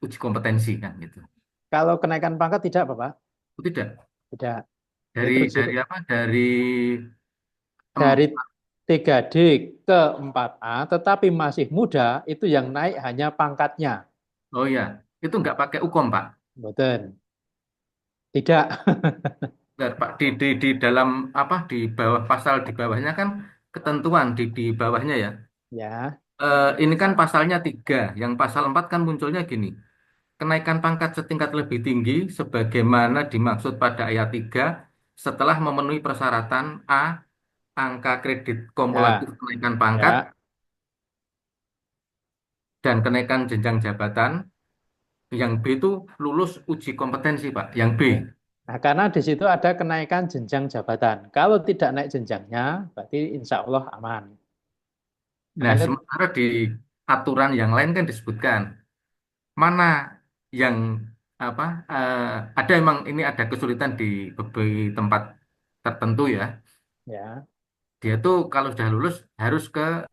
uji kompetensi kan gitu. Kalau kenaikan pangkat tidak, Bapak? Oh, tidak. Tidak. Dari Itu dari apa? dari Em- 3D ke 4A, tetapi masih muda, itu yang naik hanya pangkatnya. oh ya, itu nggak pakai ukom Pak. Betul. Tidak. Nggak, Pak, di dalam apa di bawah pasal di bawahnya kan ketentuan di bawahnya ya. Ya. Ini kan pasalnya 3. Yang pasal 4 kan munculnya gini. Kenaikan pangkat setingkat lebih tinggi sebagaimana dimaksud pada ayat 3 setelah memenuhi persyaratan A. Angka kredit kumulatif Ya. kenaikan pangkat Ya. dan kenaikan jenjang jabatan. Yang B itu lulus uji kompetensi, Pak. Yang B. Nah, karena di situ ada kenaikan jenjang jabatan. Kalau tidak naik jenjangnya, berarti insya Allah aman. Nah, Makanya sementara di aturan yang lain kan disebutkan mana yang apa ada emang ini ada kesulitan di beberapa tempat tertentu ya. ya, Dia tuh kalau sudah lulus harus ke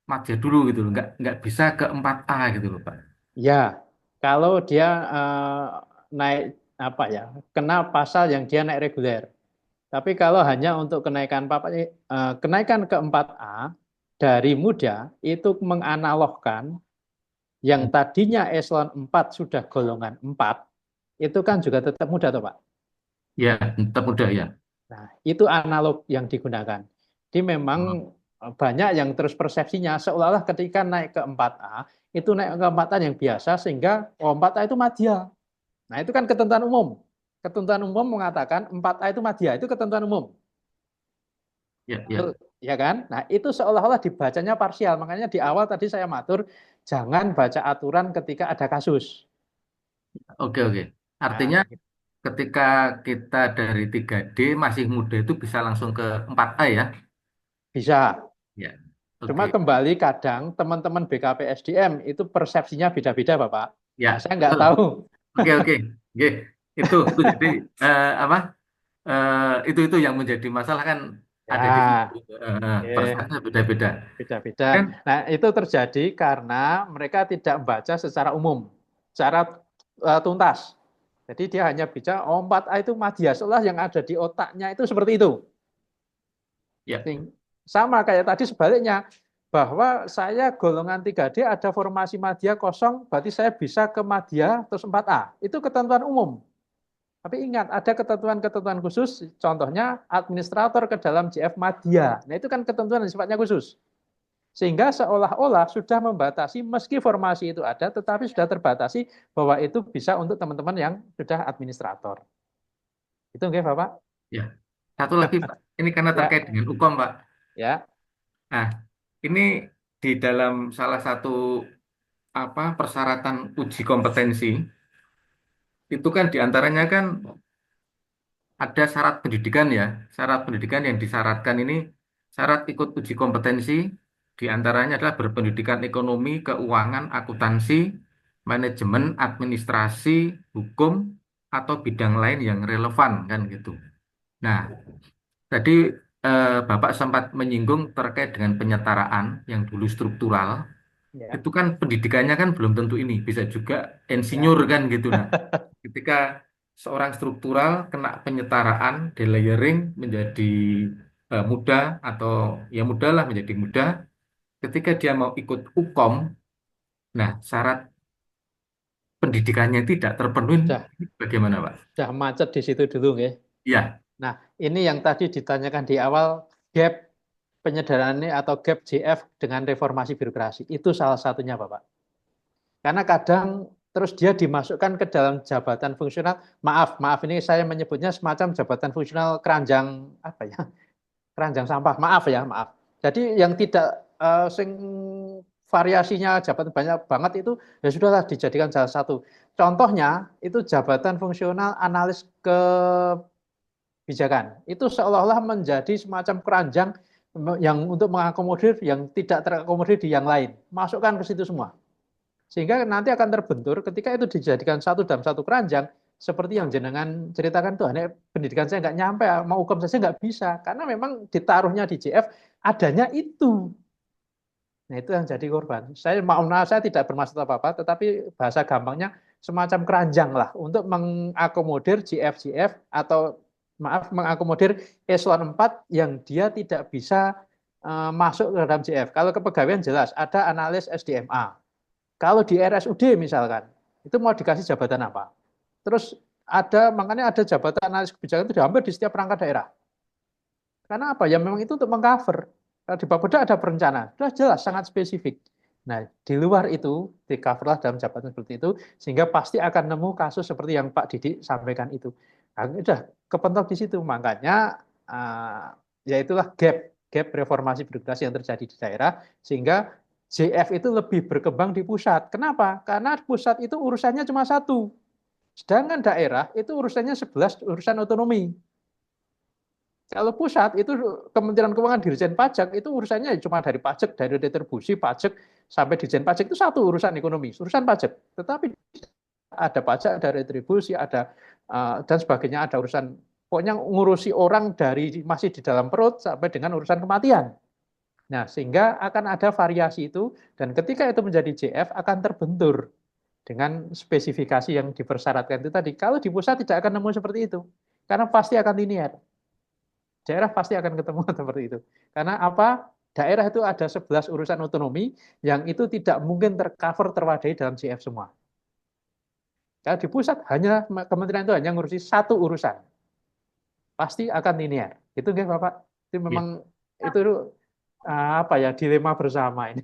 Madya dulu gitu loh. Nggak bisa ke 4A gitu loh, Pak. ya, kalau dia naik apa ya, kena pasal yang dia naik reguler. Tapi kalau hanya untuk kenaikan ke 4A dari muda itu menganalogkan yang tadinya eselon 4 sudah golongan 4 itu kan juga tetap muda toh Pak. Ya, tetap muda ya. Nah, itu analog yang digunakan. Jadi memang banyak yang terus persepsinya seolah-olah ketika naik ke 4A itu naik ke 4A yang biasa sehingga 4A itu madya. Nah, itu kan ketentuan umum. Ketentuan umum mengatakan 4A itu madya, itu ketentuan umum. Ya, Itu, ya. ya kan? Nah, itu seolah-olah dibacanya parsial. Makanya di awal tadi saya matur, jangan baca aturan ketika ada kasus. Oke, oke. Nah, Artinya ketika kita dari 3D masih muda itu bisa langsung ke 4A ya. bisa. Ya. Cuma Oke. kembali kadang teman-teman BKP SDM itu persepsinya beda-beda, Bapak. Ya, Nah, saya nggak betul. tahu. Oke, oke. Oke. Itu jadi apa? Itu yang menjadi masalah kan ada di situ. Ya, eh, Persepsinya beda-beda. beda-beda. Kan Nah, itu terjadi karena mereka tidak membaca secara umum, secara tuntas. Jadi dia hanya bicara, oh 4A itu madya, seolah yang ada di otaknya itu seperti itu. ya. Sama kayak tadi sebaliknya, bahwa saya golongan 3D ada formasi madya kosong, berarti saya bisa ke madya terus 4A. Itu ketentuan umum. Tapi ingat, ada ketentuan-ketentuan khusus, contohnya administrator ke dalam JF Madya. Nah, itu kan ketentuan yang sifatnya khusus. Sehingga seolah-olah sudah membatasi, meski formasi itu ada, tetapi sudah terbatasi bahwa itu bisa untuk teman-teman yang sudah administrator. Itu enggak, Bapak? Ya. Satu lagi, Pak. Ini karena Ya, terkait dengan hukum, Pak. ya, Nah, ini di dalam salah satu apa persyaratan uji kompetensi itu kan diantaranya kan ada syarat pendidikan ya. Syarat pendidikan yang disyaratkan ini syarat ikut uji kompetensi diantaranya adalah berpendidikan ekonomi, keuangan, akuntansi, manajemen, administrasi, hukum, atau bidang lain yang relevan kan gitu. Nah, tadi Bapak sempat menyinggung terkait dengan penyetaraan yang dulu struktural. Ya. Itu kan pendidikannya kan belum tentu ini, bisa juga insinyur kan gitu. Nah, ketika seorang struktural kena penyetaraan, delayering menjadi muda atau ya muda lah menjadi muda, ketika dia mau ikut UKOM, nah syarat pendidikannya tidak terpenuhi, Sudah, bagaimana Pak? sudah macet di situ dulu, nggih. Ya, Nah, ini yang tadi ditanyakan di awal, gap penyederhanaan ini atau gap JF dengan reformasi birokrasi. Itu salah satunya, Bapak. Karena kadang terus dia dimasukkan ke dalam jabatan fungsional. Maaf ini saya menyebutnya semacam jabatan fungsional keranjang apa ya? Keranjang sampah. Maaf ya, maaf. Jadi yang tidak sing variasinya jabatan banyak banget itu ya sudahlah dijadikan salah satu. Contohnya itu jabatan fungsional analis kebijakan. Itu seolah-olah menjadi semacam keranjang yang untuk mengakomodir yang tidak terakomodir di yang lain. Masukkan ke situ semua. Sehingga nanti akan terbentur ketika itu dijadikan satu dalam satu keranjang, seperti yang jenengan ceritakan tuh, pendidikan saya nggak nyampe, mau hukum saja nggak bisa, karena memang ditaruhnya di JF adanya itu. Nah itu yang jadi korban. Saya tidak bermaksud apa-apa, tetapi bahasa gampangnya semacam keranjang lah untuk mengakomodir JF-JF atau mengakomodir eselon 4 yang dia tidak bisa masuk ke dalam JF. Kalau kepegawaian jelas ada analis SDMA. Kalau di RSUD misalkan, itu mau dikasih jabatan apa? Terus makanya ada jabatan analis kebijakan itu hampir di setiap perangkat daerah. Karena apa? Ya memang itu untuk mengcover. Kalau di Bapeda ada perencanaan, sudah jelas, sangat spesifik. Nah, di luar itu, di coverlah dalam jabatan seperti itu, sehingga pasti akan nemu kasus seperti yang Pak Didik sampaikan itu. Nah, udah kepentok di situ. Makanya, ya itulah gap reformasi birokrasi yang terjadi di daerah, sehingga JF itu lebih berkembang di pusat. Kenapa? Karena pusat itu urusannya cuma satu. Sedangkan daerah itu urusannya 11 urusan otonomi. Kalau pusat itu Kementerian Keuangan Dirjen Pajak itu urusannya cuma dari pajak, dari retribusi pajak sampai Dirjen Pajak itu satu urusan ekonomi, urusan pajak. Tetapi ada pajak, ada retribusi, ada dan sebagainya, ada urusan pokoknya ngurusi orang dari masih di dalam perut sampai dengan urusan kematian. Nah, sehingga akan ada variasi itu dan ketika itu menjadi JF akan terbentur dengan spesifikasi yang dipersyaratkan itu tadi. Kalau di pusat tidak akan nemu seperti itu. Karena pasti akan linear. Daerah pasti akan ketemu seperti itu. Karena apa? Daerah itu ada 11 urusan otonomi yang itu tidak mungkin tercover terwadai dalam JF semua. Kalau di pusat hanya kementerian itu hanya ngurusi satu urusan. Pasti akan linear. Itu nggih Bapak. Itu memang itu apa ya dilema bersama ini.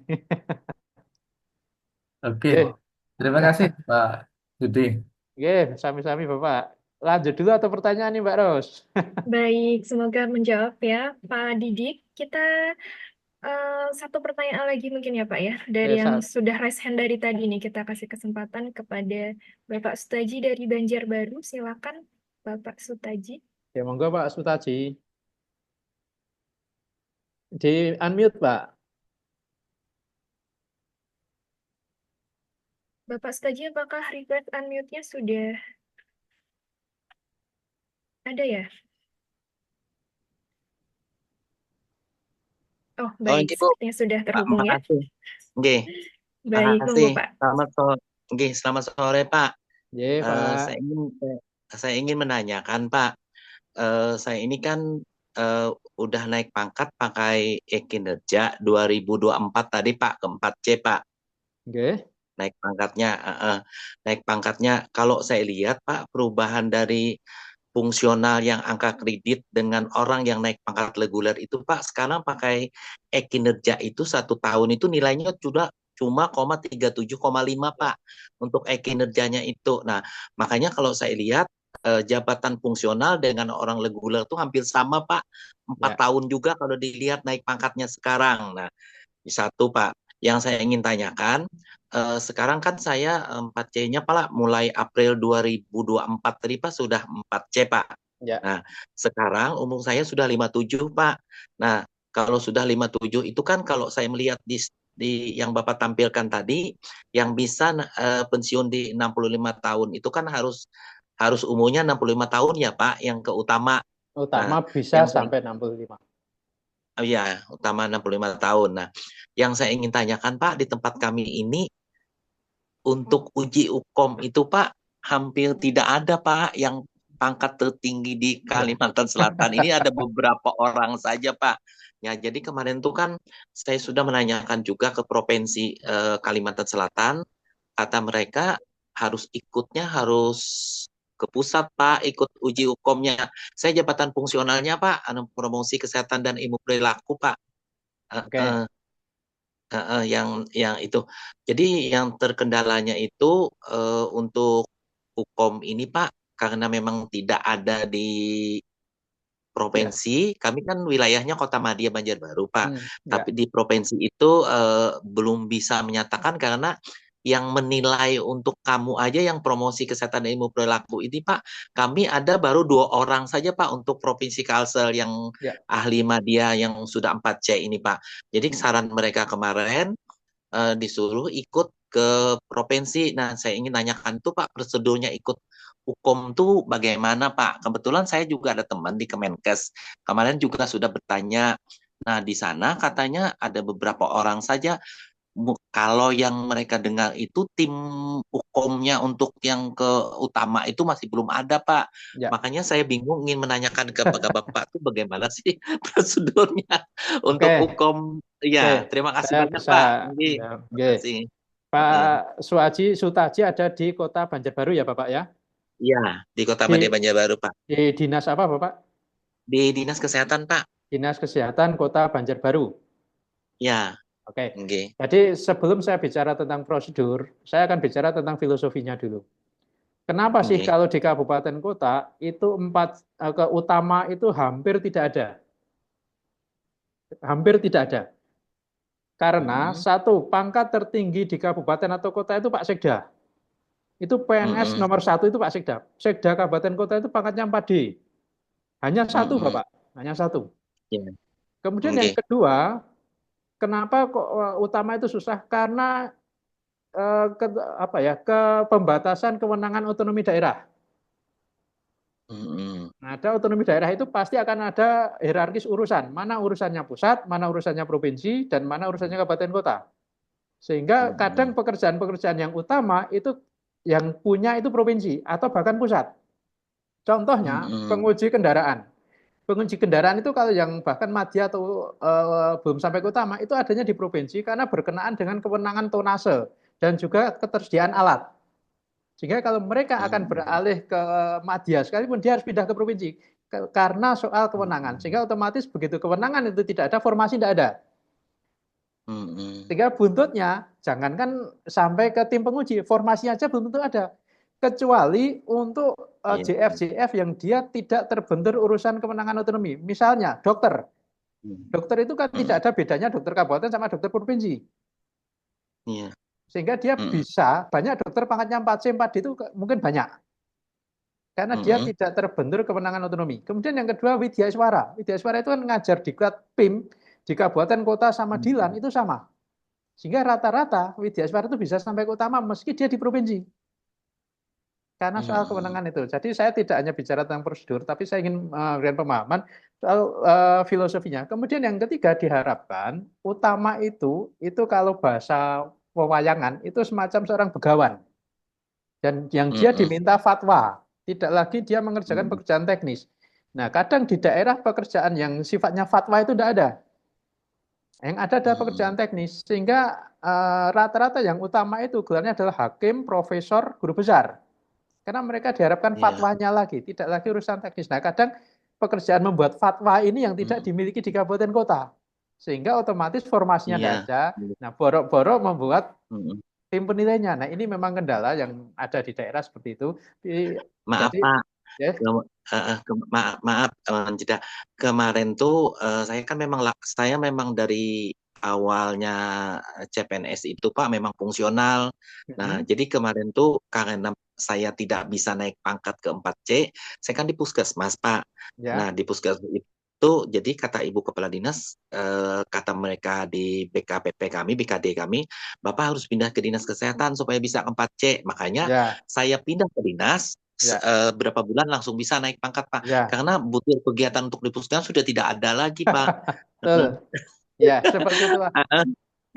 oke. Terima kasih Pak Budi. Oke, sami-sami Bapak. Lanjut dulu atau pertanyaan nih Mbak Ros? Baik, semoga menjawab ya Pak Didik. Kita satu pertanyaan lagi mungkin ya Pak ya. Dari yang sudah raise hand dari tadi nih, kita kasih kesempatan kepada Bapak Sutaji dari Banjarbaru. Silakan Bapak Sutaji. Ya monggo Pak Sutaji. Di unmute Pak. Bapak Sutaji, apakah request unmute-nya sudah ada ya? Oh, baik. Sepertinya sudah terhubung ya. Nggih. Baik, monggo Pak. Selamat sore Pak. Nggih, Pak. Saya ingin menanyakan Pak. Saya ini kan udah naik pangkat pakai kinerja 2024 tadi Pak, ke 4C Pak. Nggih. Naik pangkatnya kalau saya lihat Pak, perubahan dari fungsional yang angka kredit dengan orang yang naik pangkat reguler itu Pak, sekarang pakai kinerja itu 1 tahun itu nilainya sudah cuma 37,5 Pak untuk kinerjanya itu. Nah, makanya kalau saya lihat jabatan fungsional dengan orang reguler itu hampir sama Pak, 4 tahun juga kalau dilihat naik pangkatnya sekarang. Nah, satu Pak, yang saya ingin tanyakan, sekarang kan saya 4C-nya Pak, mulai April 2024 tadi Pak sudah 4C Pak. Ya. Nah, sekarang umur saya sudah 57 Pak. Nah, kalau sudah 57 itu kan kalau saya melihat di yang Bapak tampilkan tadi, yang bisa pensiun di 65 tahun itu kan harus umurnya 65 tahun ya Pak, yang keutama. Utama bisa sampai 65. ya, utama 65 tahun. Nah, yang saya ingin tanyakan Pak, di tempat kami ini untuk uji ukom itu Pak, hampir tidak ada Pak yang pangkat tertinggi di Kalimantan Selatan. Ini ada beberapa orang saja Pak. Ya, jadi kemarin tuh kan saya sudah menanyakan juga ke Provinsi Kalimantan Selatan, kata mereka harus ke pusat Pak, ikut uji ukomnya. Saya jabatan fungsionalnya Pak, promosi kesehatan dan ilmu perilaku Pak. Oke. Yang itu. Jadi yang terkendalanya itu untuk hukum ini Pak, karena memang tidak ada di provinsi, kami kan wilayahnya Kota Madia Banjarbaru Pak, tapi di provinsi itu belum bisa menyatakan karena yang menilai untuk kamu aja yang promosi kesehatan dan ilmu perilaku ini Pak, kami ada baru 2 orang saja Pak untuk Provinsi Kalsel yang ahli media yang sudah 4C ini Pak. Jadi saran mereka kemarin disuruh ikut ke provinsi. Nah, saya ingin tanyakan tuh Pak, prosedurnya ikut hukum tuh bagaimana Pak? Kebetulan saya juga ada teman di Kemenkes. Kemarin juga sudah bertanya. Nah, di sana katanya ada beberapa orang saja. Kalau yang mereka dengar itu tim hukumnya untuk yang ke utama itu masih belum ada Pak. Makanya saya bingung ingin menanyakan kepada Bapak tuh bagaimana sih prosedurnya untuk hukum. Ya, terima kasih banyak Pak. Terima kasih. Pak Sutaji ada di Kota Banjarbaru ya Bapak ya? Iya, di Kota Madia Banjarbaru Pak. Di dinas apa Bapak? Di Dinas Kesehatan Pak. Dinas Kesehatan Kota Banjarbaru. Ya. Oke. Jadi sebelum saya bicara tentang prosedur, saya akan bicara tentang filosofinya dulu. Kenapa sih kalau di kabupaten kota itu 4 utama itu hampir tidak ada? Hampir tidak ada. Karena satu, pangkat tertinggi di kabupaten atau kota itu Pak Sekda. Itu PNS nomor 1 itu Pak Sekda. Sekda kabupaten kota itu pangkatnya 4D. Hanya satu Bapak, hanya satu. Kemudian yang kedua, kenapa kok utama itu susah? Karena pembatasan kewenangan otonomi daerah. Nah, ada otonomi daerah itu pasti akan ada hierarkis urusan. Mana urusannya pusat, mana urusannya provinsi, dan mana urusannya kabupaten kota. Sehingga kadang pekerjaan-pekerjaan yang utama itu yang punya itu provinsi atau bahkan pusat. Contohnya penguji kendaraan. Penguji kendaraan itu kalau yang bahkan madya atau belum sampai ke utama itu adanya di provinsi karena berkenaan dengan kewenangan tonase dan juga ketersediaan alat. Sehingga kalau mereka akan beralih ke madya sekalipun dia harus pindah ke provinsi karena soal kewenangan. Sehingga otomatis begitu kewenangan itu tidak ada, formasi tidak ada. Sehingga buntutnya jangankan sampai ke tim penguji, formasi aja belum tentu ada. Kecuali untuk JF-JF yang dia tidak terbentur urusan kewenangan otonomi. Misalnya dokter. Dokter itu kan tidak ada bedanya dokter kabupaten sama dokter provinsi. Sehingga dia bisa, banyak dokter pangkatnya 4C, 4D itu mungkin banyak. Karena dia tidak terbentur kewenangan otonomi. Kemudian yang kedua Widya Iswara. Widya Iswara itu kan ngajar di diklat PIM, di kabupaten kota sama Dilan itu sama. Sehingga rata-rata Widya Iswara itu bisa sampai ke utama meski dia di provinsi. Karena soal kewenangan itu. Jadi saya tidak hanya bicara tentang prosedur, tapi saya ingin memberikan pemahaman soal filosofinya. Kemudian yang ketiga diharapkan utama itu kalau bahasa pewayangan itu semacam seorang begawan. Dan yang dia diminta fatwa, tidak lagi dia mengerjakan pekerjaan teknis. Nah, kadang di daerah pekerjaan yang sifatnya fatwa itu tidak ada. Yang ada adalah pekerjaan teknis. Sehingga rata-rata yang utama itu gelarnya adalah hakim, profesor, guru besar. Karena mereka diharapkan fatwanya lagi, tidak lagi urusan teknis. Nah, kadang pekerjaan membuat fatwa ini yang tidak dimiliki di kabupaten kota. Sehingga otomatis formasinya tidak ada. Nah, borok-borok membuat tim penilainya. Nah, ini memang kendala yang ada di daerah seperti itu. Maaf jadi, Pak, ya. maaf jeda. Kemarin tuh saya memang dari awalnya CPNS itu Pak memang fungsional. Nah, jadi kemarin tuh karena saya tidak bisa naik pangkat ke 4C, saya kan di puskesmas Pak. Nah, di puskesmas itu jadi kata Ibu Kepala Dinas, kata mereka di BKPP kami, BKD kami, Bapak harus pindah ke Dinas Kesehatan supaya bisa ke 4C. Makanya saya pindah ke dinas, Ya, berapa bulan langsung bisa naik pangkat, Pak. ya, Karena butir kegiatan untuk di puskesmas sudah tidak ada lagi, Pak. betul. Ya, seperti itulah. Heeh,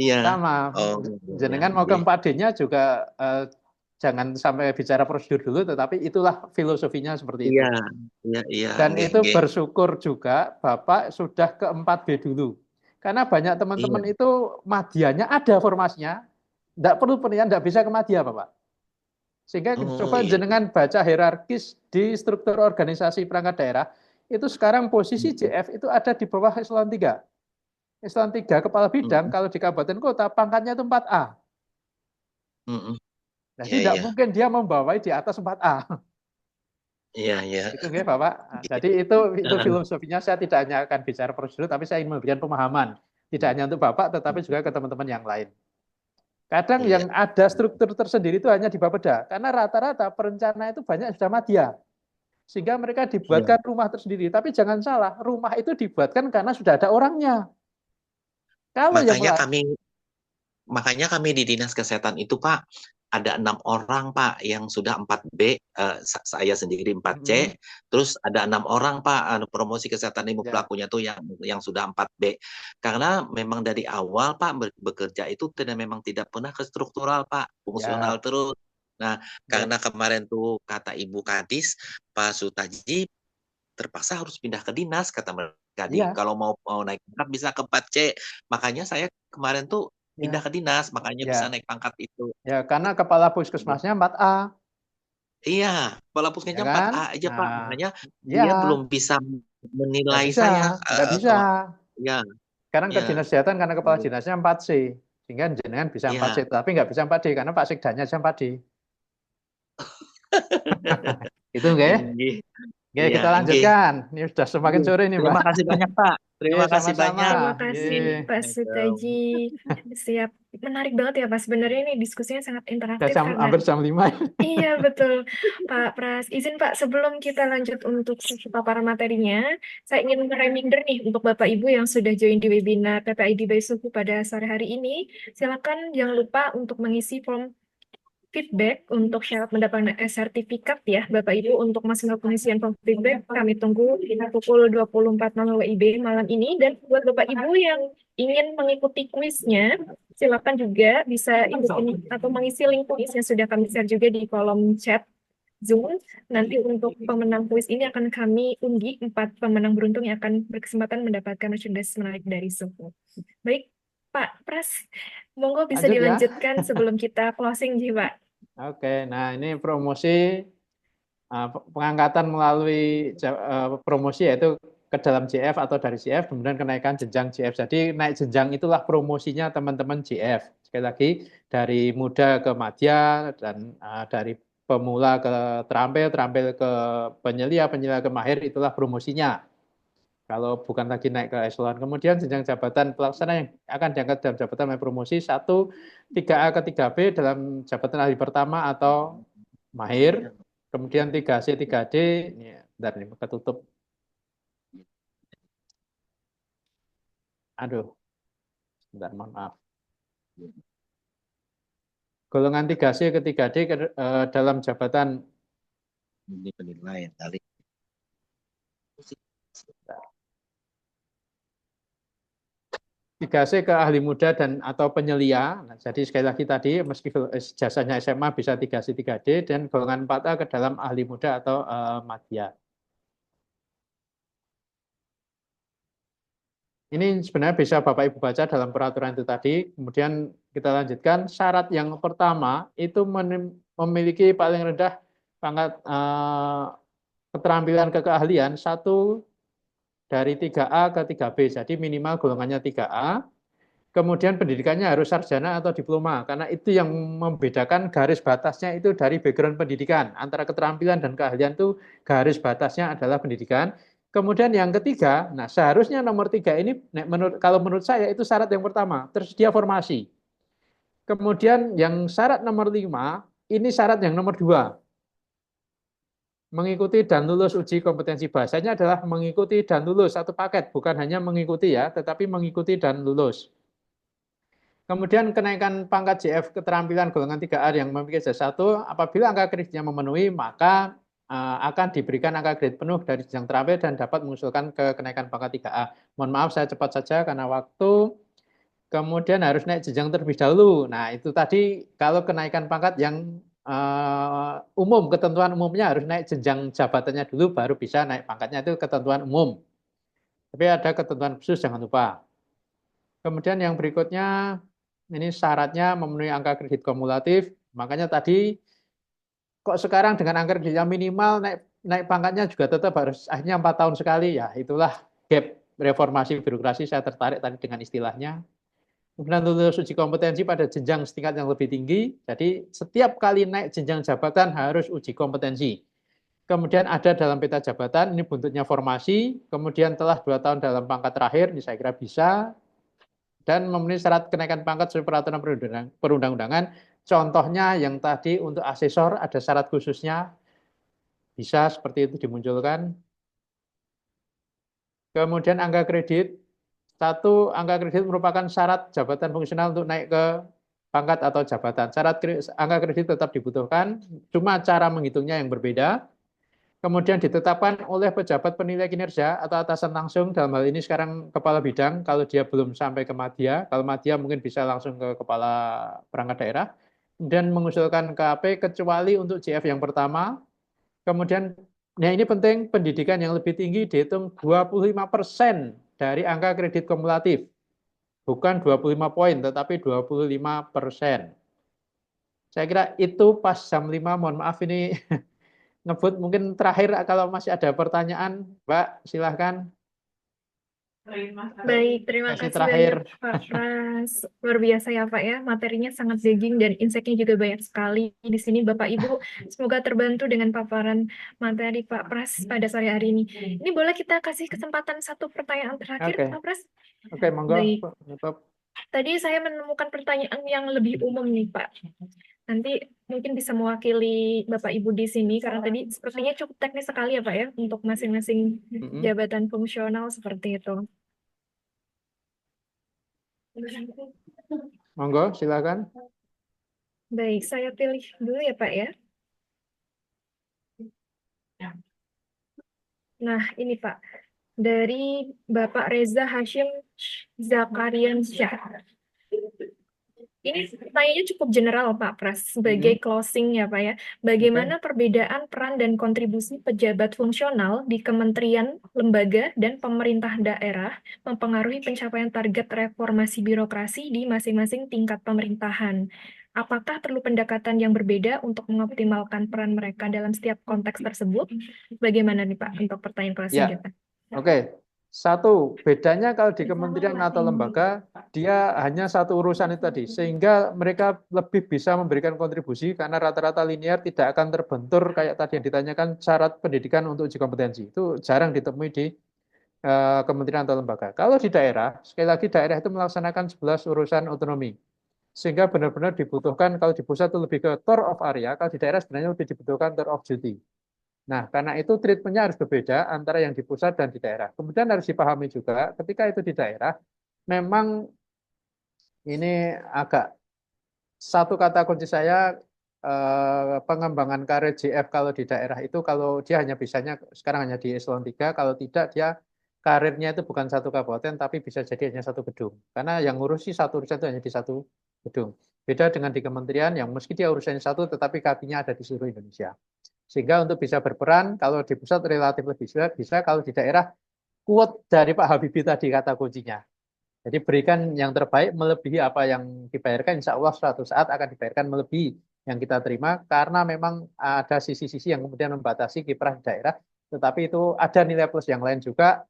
iya. Sama. Oh, ya, Jenengan mau ke nggih. 4D-nya juga jangan sampai bicara prosedur dulu, tetapi itulah filosofinya seperti Iya, itu. iya, Dan nggih, itu nggih. bersyukur juga Bapak sudah ke 4B dulu. Karena banyak teman-teman Iya. itu madiyanya ada formasinya, tidak perlu penelitian, tidak bisa ke madya, Bapak. Sehingga Oh, coba iya. jenengan baca hierarkis di struktur organisasi perangkat daerah, itu sekarang posisi JF itu ada di bawah eselon 3. Eselon 3 kepala bidang, Mm, kalau di kabupaten kota, pangkatnya itu 4A. mm. Jadi Iya, tidak iya. mungkin dia membawai di atas 4A. Iya, iya. Itu nggih, Bapak. Nah, Nggih. jadi itu Heeh, filosofinya, saya tidak hanya akan bicara prosedur, tapi saya ingin memberikan pemahaman. Tidak hanya untuk Bapak, tetapi juga ke teman-teman yang lain. Kadang iya. yang ada struktur tersendiri itu hanya di Bapeda, karena rata-rata perencana itu banyak yang sudah madya. Sehingga mereka Iya. dibuatkan rumah tersendiri. Tapi jangan salah, rumah itu dibuatkan karena sudah ada orangnya. Kalau yang Makanya lain, kami Makanya kami di Dinas Kesehatan itu, Pak, ada 6 orang, Pak, yang sudah 4B, saya sendiri 4C, terus ada 6 orang, Pak, promosi kesehatan ibu ya, pelakunya tuh yang sudah 4B. Karena memang dari awal, Pak, bekerja itu memang tidak pernah ke struktural, Pak, ya, fungsional terus. Nah, ya, karena kemarin tuh kata Ibu Kadis, Pak Sutaji terpaksa harus pindah ke dinas, kata mereka. iya, Kalau mau naik pangkat bisa ke 4C. Makanya saya kemarin tuh pindah ya, ke dinas, makanya bisa ya, naik pangkat itu. ya, karena kepala puskesmasnya 4A, Iya, kepala ya puskesmasnya kan? 4A aja, Pak. Nah, Makanya ya, dia belum bisa nggak menilai bisa, saya. nggak bisa. Ya, Sekarang ke ya, dinas kesehatan karena kepala dinasnya 4C. Sehingga jenengan bisa 4C, ya. tapi nggak bisa 4D karena Pak Sekdanya aja 4D. Itu enggak ya? Nggih. Oke, Iya, kita nggih. lanjutkan. Ini sudah semakin Nggih. sore nih, Mbak. Terima kasih banyak, Pak. Oke, Terima kasih sama-sama. banyak. Terima Oke. kasih Pak Sutaji. Siap. Menarik banget ya Pak. Sebenarnya ini diskusinya sangat Udah interaktif karena hampir jam 5. iya betul Pak Pras. Izin Pak, sebelum kita lanjut untuk sesi paparan materinya, saya ingin reminder nih untuk Bapak Ibu yang sudah join di webinar PPID by Suhu pada sore hari ini. Silakan jangan lupa untuk mengisi form feedback untuk syarat mendapatkan sertifikat ya Bapak Ibu. Untuk maksimal pengisian form feedback kami tunggu pukul 24.00 WIB malam ini. Dan buat Bapak Ibu yang ingin mengikuti kuisnya, silakan juga bisa ikut ini atau mengisi link kuis yang sudah kami share juga di kolom chat Zoom. Nanti untuk pemenang kuis ini akan kami undi 4 pemenang beruntung yang akan berkesempatan mendapatkan merchandise menarik dari Suhu. Baik, Pak Pras, monggo bisa Lanjut ya. dilanjutkan sebelum kita closing, Ji, Pak. Oke, nah ini promosi pengangkatan melalui promosi yaitu ke dalam JF atau dari JF, kemudian kenaikan jenjang JF. Jadi naik jenjang itulah promosinya teman-teman JF. Sekali lagi dari muda ke madya dan dari pemula ke terampil, terampil ke penyelia, penyelia ke mahir, itulah promosinya. Kalau bukan lagi naik ke eselon. Kemudian jenjang jabatan pelaksana yang akan diangkat dalam jabatan melalui promosi 1, 3A ke 3B dalam jabatan ahli pertama atau mahir. Kemudian 3C, 3D, ini, bentar ini ketutup. Aduh, bentar, mohon maaf. Golongan 3C ke 3D dalam jabatan Ini penilaian kali. 3C ke ahli muda dan atau penyelia. Nah, jadi sekali lagi tadi meskipun jasanya SMA bisa 3C 3D dan golongan 4A ke dalam ahli muda atau madya. Ini sebenarnya bisa Bapak Ibu baca dalam peraturan itu tadi. Kemudian kita lanjutkan syarat yang pertama itu memiliki paling rendah pangkat keterampilan keahlian 1 dari 3A ke 3B. Jadi minimal golongannya 3A. Kemudian pendidikannya harus sarjana atau diploma, karena itu yang membedakan garis batasnya itu dari background pendidikan. Antara keterampilan dan keahlian itu garis batasnya adalah pendidikan. Kemudian yang ketiga, nah seharusnya nomor 3 ini, kalau menurut saya itu syarat yang pertama, tersedia formasi. Kemudian yang syarat nomor 5, ini syarat yang nomor 2. Mengikuti dan lulus uji kompetensi bahasanya adalah mengikuti dan lulus satu paket, bukan hanya mengikuti ya, tetapi mengikuti dan lulus. Kemudian kenaikan pangkat JF keterampilan golongan 3A yang memiliki S1, apabila angka kreditnya memenuhi, maka akan diberikan angka kredit penuh dari jenjang terampil dan dapat mengusulkan ke kenaikan pangkat 3A. Mohon maaf saya cepat saja karena waktu. Kemudian harus naik jenjang terlebih dahulu. Nah, itu tadi kalau kenaikan pangkat yang umum, ketentuan umumnya harus naik jenjang jabatannya dulu baru bisa naik pangkatnya, itu ketentuan umum. Tapi ada ketentuan khusus jangan lupa. Kemudian yang berikutnya ini syaratnya memenuhi angka kredit kumulatif. Makanya tadi kok sekarang dengan angka kredit yang minimal naik pangkatnya juga tetap harus akhirnya 4 tahun sekali, ya itulah gap reformasi birokrasi. Saya tertarik tadi dengan istilahnya. Kemudian lulus uji kompetensi pada jenjang setingkat yang lebih tinggi. Jadi setiap kali naik jenjang jabatan harus uji kompetensi. Kemudian ada dalam peta jabatan, ini buntutnya formasi. Kemudian telah 2 tahun dalam pangkat terakhir, ini saya kira bisa. Dan memenuhi syarat kenaikan pangkat sesuai peraturan perundang-undangan. Contohnya yang tadi untuk asesor ada syarat khususnya. Bisa seperti itu dimunculkan. Kemudian angka kredit. Satu, angka kredit merupakan syarat jabatan fungsional untuk naik ke pangkat atau jabatan. Angka kredit tetap dibutuhkan, cuma cara menghitungnya yang berbeda. Kemudian ditetapkan oleh pejabat penilai kinerja atau atasan langsung, dalam hal ini sekarang kepala bidang, kalau dia belum sampai ke madya. Kalau madya mungkin bisa langsung ke kepala perangkat daerah. Kemudian mengusulkan KAP kecuali untuk JF yang pertama. Kemudian, nah ini penting, pendidikan yang lebih tinggi dihitung 25% dari angka kredit kumulatif. Bukan 25 poin, tetapi 25%. Saya kira itu pas jam 5, mohon maaf ini ngebut. Mungkin terakhir kalau masih ada pertanyaan, Mbak, silahkan. Baik, terima Sesi kasih terakhir. banyak Pak Pras. Luar biasa ya Pak ya, materinya sangat daging dan insight-nya juga banyak sekali di sini Bapak Ibu. Semoga terbantu dengan paparan materi Pak Pras pada sore hari ini. Ini boleh kita kasih kesempatan satu pertanyaan terakhir Oke. Pak Pras? Oke, monggo. Baik. Tutup. Tadi saya menemukan pertanyaan yang lebih umum nih Pak. Nanti mungkin bisa mewakili Bapak Ibu di sini karena tadi sepertinya cukup teknis sekali ya Pak ya untuk masing-masing jabatan fungsional seperti itu. Monggo, silakan. Baik, saya pilih dulu ya Pak ya. Nah, ini Pak, dari Bapak Reza Hashim Zakariansyah. Ini pertanyaannya cukup general Pak Pras, sebagai closing ya Pak ya. Bagaimana perbedaan peran dan kontribusi pejabat fungsional di kementerian, lembaga, dan pemerintah daerah mempengaruhi pencapaian target reformasi birokrasi di masing-masing tingkat pemerintahan? Apakah perlu pendekatan yang berbeda untuk mengoptimalkan peran mereka dalam setiap konteks tersebut? Bagaimana nih Pak untuk pertanyaan closing Ya, kita? oke. Satu, bedanya kalau di kementerian atau lembaga, dia hanya satu urusan itu tadi, sehingga mereka lebih bisa memberikan kontribusi karena rata-rata linear, tidak akan terbentur kayak tadi yang ditanyakan syarat pendidikan untuk uji kompetensi. Itu jarang ditemui di kementerian atau lembaga. Kalau di daerah, sekali lagi daerah itu melaksanakan 11 urusan otonomi. Sehingga benar-benar dibutuhkan, kalau di pusat itu lebih ke tour of area, kalau di daerah sebenarnya lebih dibutuhkan tour of duty. Nah, karena itu treatment-nya harus berbeda antara yang di pusat dan di daerah. Kemudian harus dipahami juga, ketika itu di daerah, memang ini agak satu kata kunci saya, pengembangan karir JF kalau di daerah itu, kalau dia hanya bisanya sekarang hanya di eselon 3, kalau tidak dia karirnya itu bukan satu kabupaten, tapi bisa jadi hanya satu gedung. Karena yang ngurusi satu urusan itu hanya di satu gedung. Beda dengan di kementerian yang meski dia urusannya satu, tetapi kakinya ada di seluruh Indonesia. Sehingga untuk bisa berperan, kalau di pusat relatif lebih bisa, kalau di daerah, quote dari Pak Habibie tadi kata kuncinya. Jadi berikan yang terbaik melebihi apa yang dibayarkan, insya Allah suatu saat akan dibayarkan melebihi yang kita terima, karena memang ada sisi-sisi yang kemudian membatasi kiprah di daerah, tetapi itu ada nilai plus yang lain juga,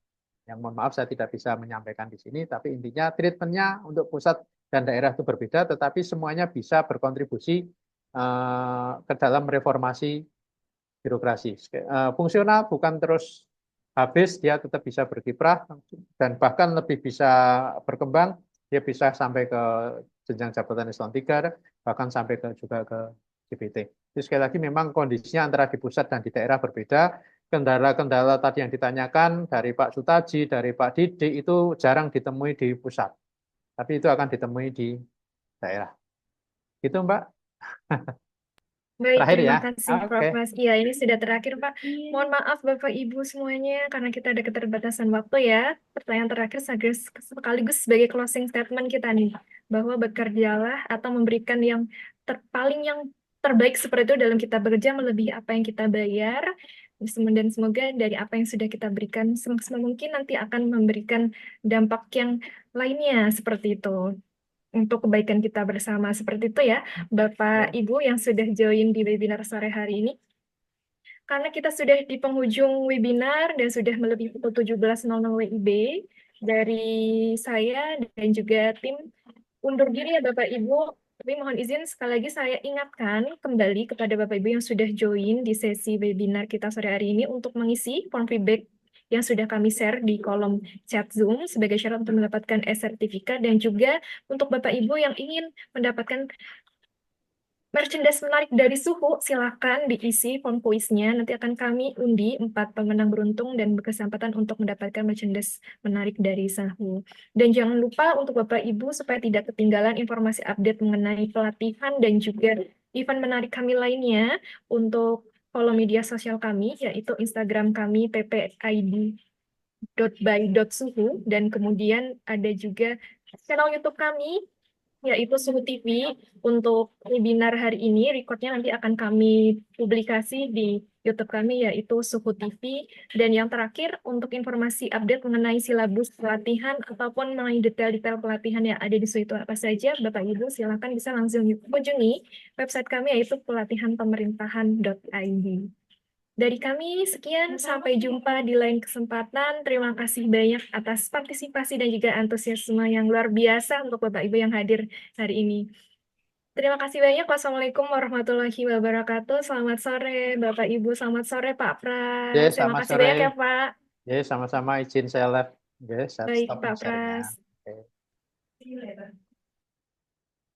yang mohon maaf saya tidak bisa menyampaikan di sini, tapi intinya treatmentnya untuk pusat dan daerah itu berbeda, tetapi semuanya bisa berkontribusi ke dalam reformasi birokrasi. Fungsional bukan terus habis, dia tetap bisa berkiprah dan bahkan lebih bisa berkembang, dia bisa sampai ke jenjang jabatan eselon 3, bahkan sampai juga ke JBT. Jadi sekali lagi memang kondisinya antara di pusat dan di daerah berbeda. Kendala-kendala tadi yang ditanyakan dari Pak Sutaji, dari Pak Didi itu jarang ditemui di pusat. Tapi itu akan ditemui di daerah. Gitu Mbak. Baik, Terakhir terima ya. kasih Prof. Oke. Mas. Iya, ini sudah terakhir, Pak. Mohon maaf Bapak Ibu semuanya, karena kita ada keterbatasan waktu ya. Pertanyaan terakhir sekaligus sebagai closing statement kita nih, bahwa bekerjalah atau memberikan yang paling yang terbaik seperti itu dalam kita bekerja melebihi apa yang kita bayar. Dan semoga dari apa yang sudah kita berikan, semaksimal mungkin nanti akan memberikan dampak yang lainnya seperti itu untuk kebaikan kita bersama. Seperti itu ya, Bapak Ibu yang sudah join di webinar sore hari ini. Karena kita sudah di penghujung webinar dan sudah melebihi pukul 17.00 WIB, dari saya dan juga tim undur diri ya Bapak Ibu. Tapi mohon izin sekali lagi saya ingatkan kembali kepada Bapak Ibu yang sudah join di sesi webinar kita sore hari ini untuk mengisi form feedback yang sudah kami share di kolom chat Zoom sebagai syarat untuk mendapatkan e-sertifikat, dan juga untuk Bapak Ibu yang ingin mendapatkan merchandise menarik dari Suhu, silakan diisi form quiz-nya. Nanti akan kami undi 4 pemenang beruntung dan berkesempatan untuk mendapatkan merchandise menarik dari Suhu. Dan jangan lupa untuk Bapak Ibu supaya tidak ketinggalan informasi update mengenai pelatihan dan juga event menarik kami lainnya, untuk follow media sosial kami, yaitu Instagram kami ppid.by.suhu, dan kemudian ada juga channel YouTube kami yaitu Suhu TV. Untuk webinar hari ini, recordnya nanti akan kami publikasi di YouTube kami, yaitu Suhu TV. Dan yang terakhir, untuk informasi update mengenai silabus pelatihan ataupun mengenai detail-detail pelatihan yang ada di Suhu itu apa saja, Bapak Ibu silakan bisa langsung kunjungi website kami, yaitu pelatihanpemerintahan.id. Dari kami, sekian. Sampai jumpa di lain kesempatan. Terima kasih banyak atas partisipasi dan juga antusiasme yang luar biasa untuk Bapak Ibu yang hadir hari ini. Terima kasih banyak. Wassalamualaikum warahmatullahi wabarakatuh. Selamat sore, Bapak Ibu. Selamat sore, Pak Pras. Yes, Terima selamat kasih banyak sore. ya, Pak. Yes, sama-sama izin saya live. Yes, Baik, stop Pak share-nya. Pras. Oke. See you later.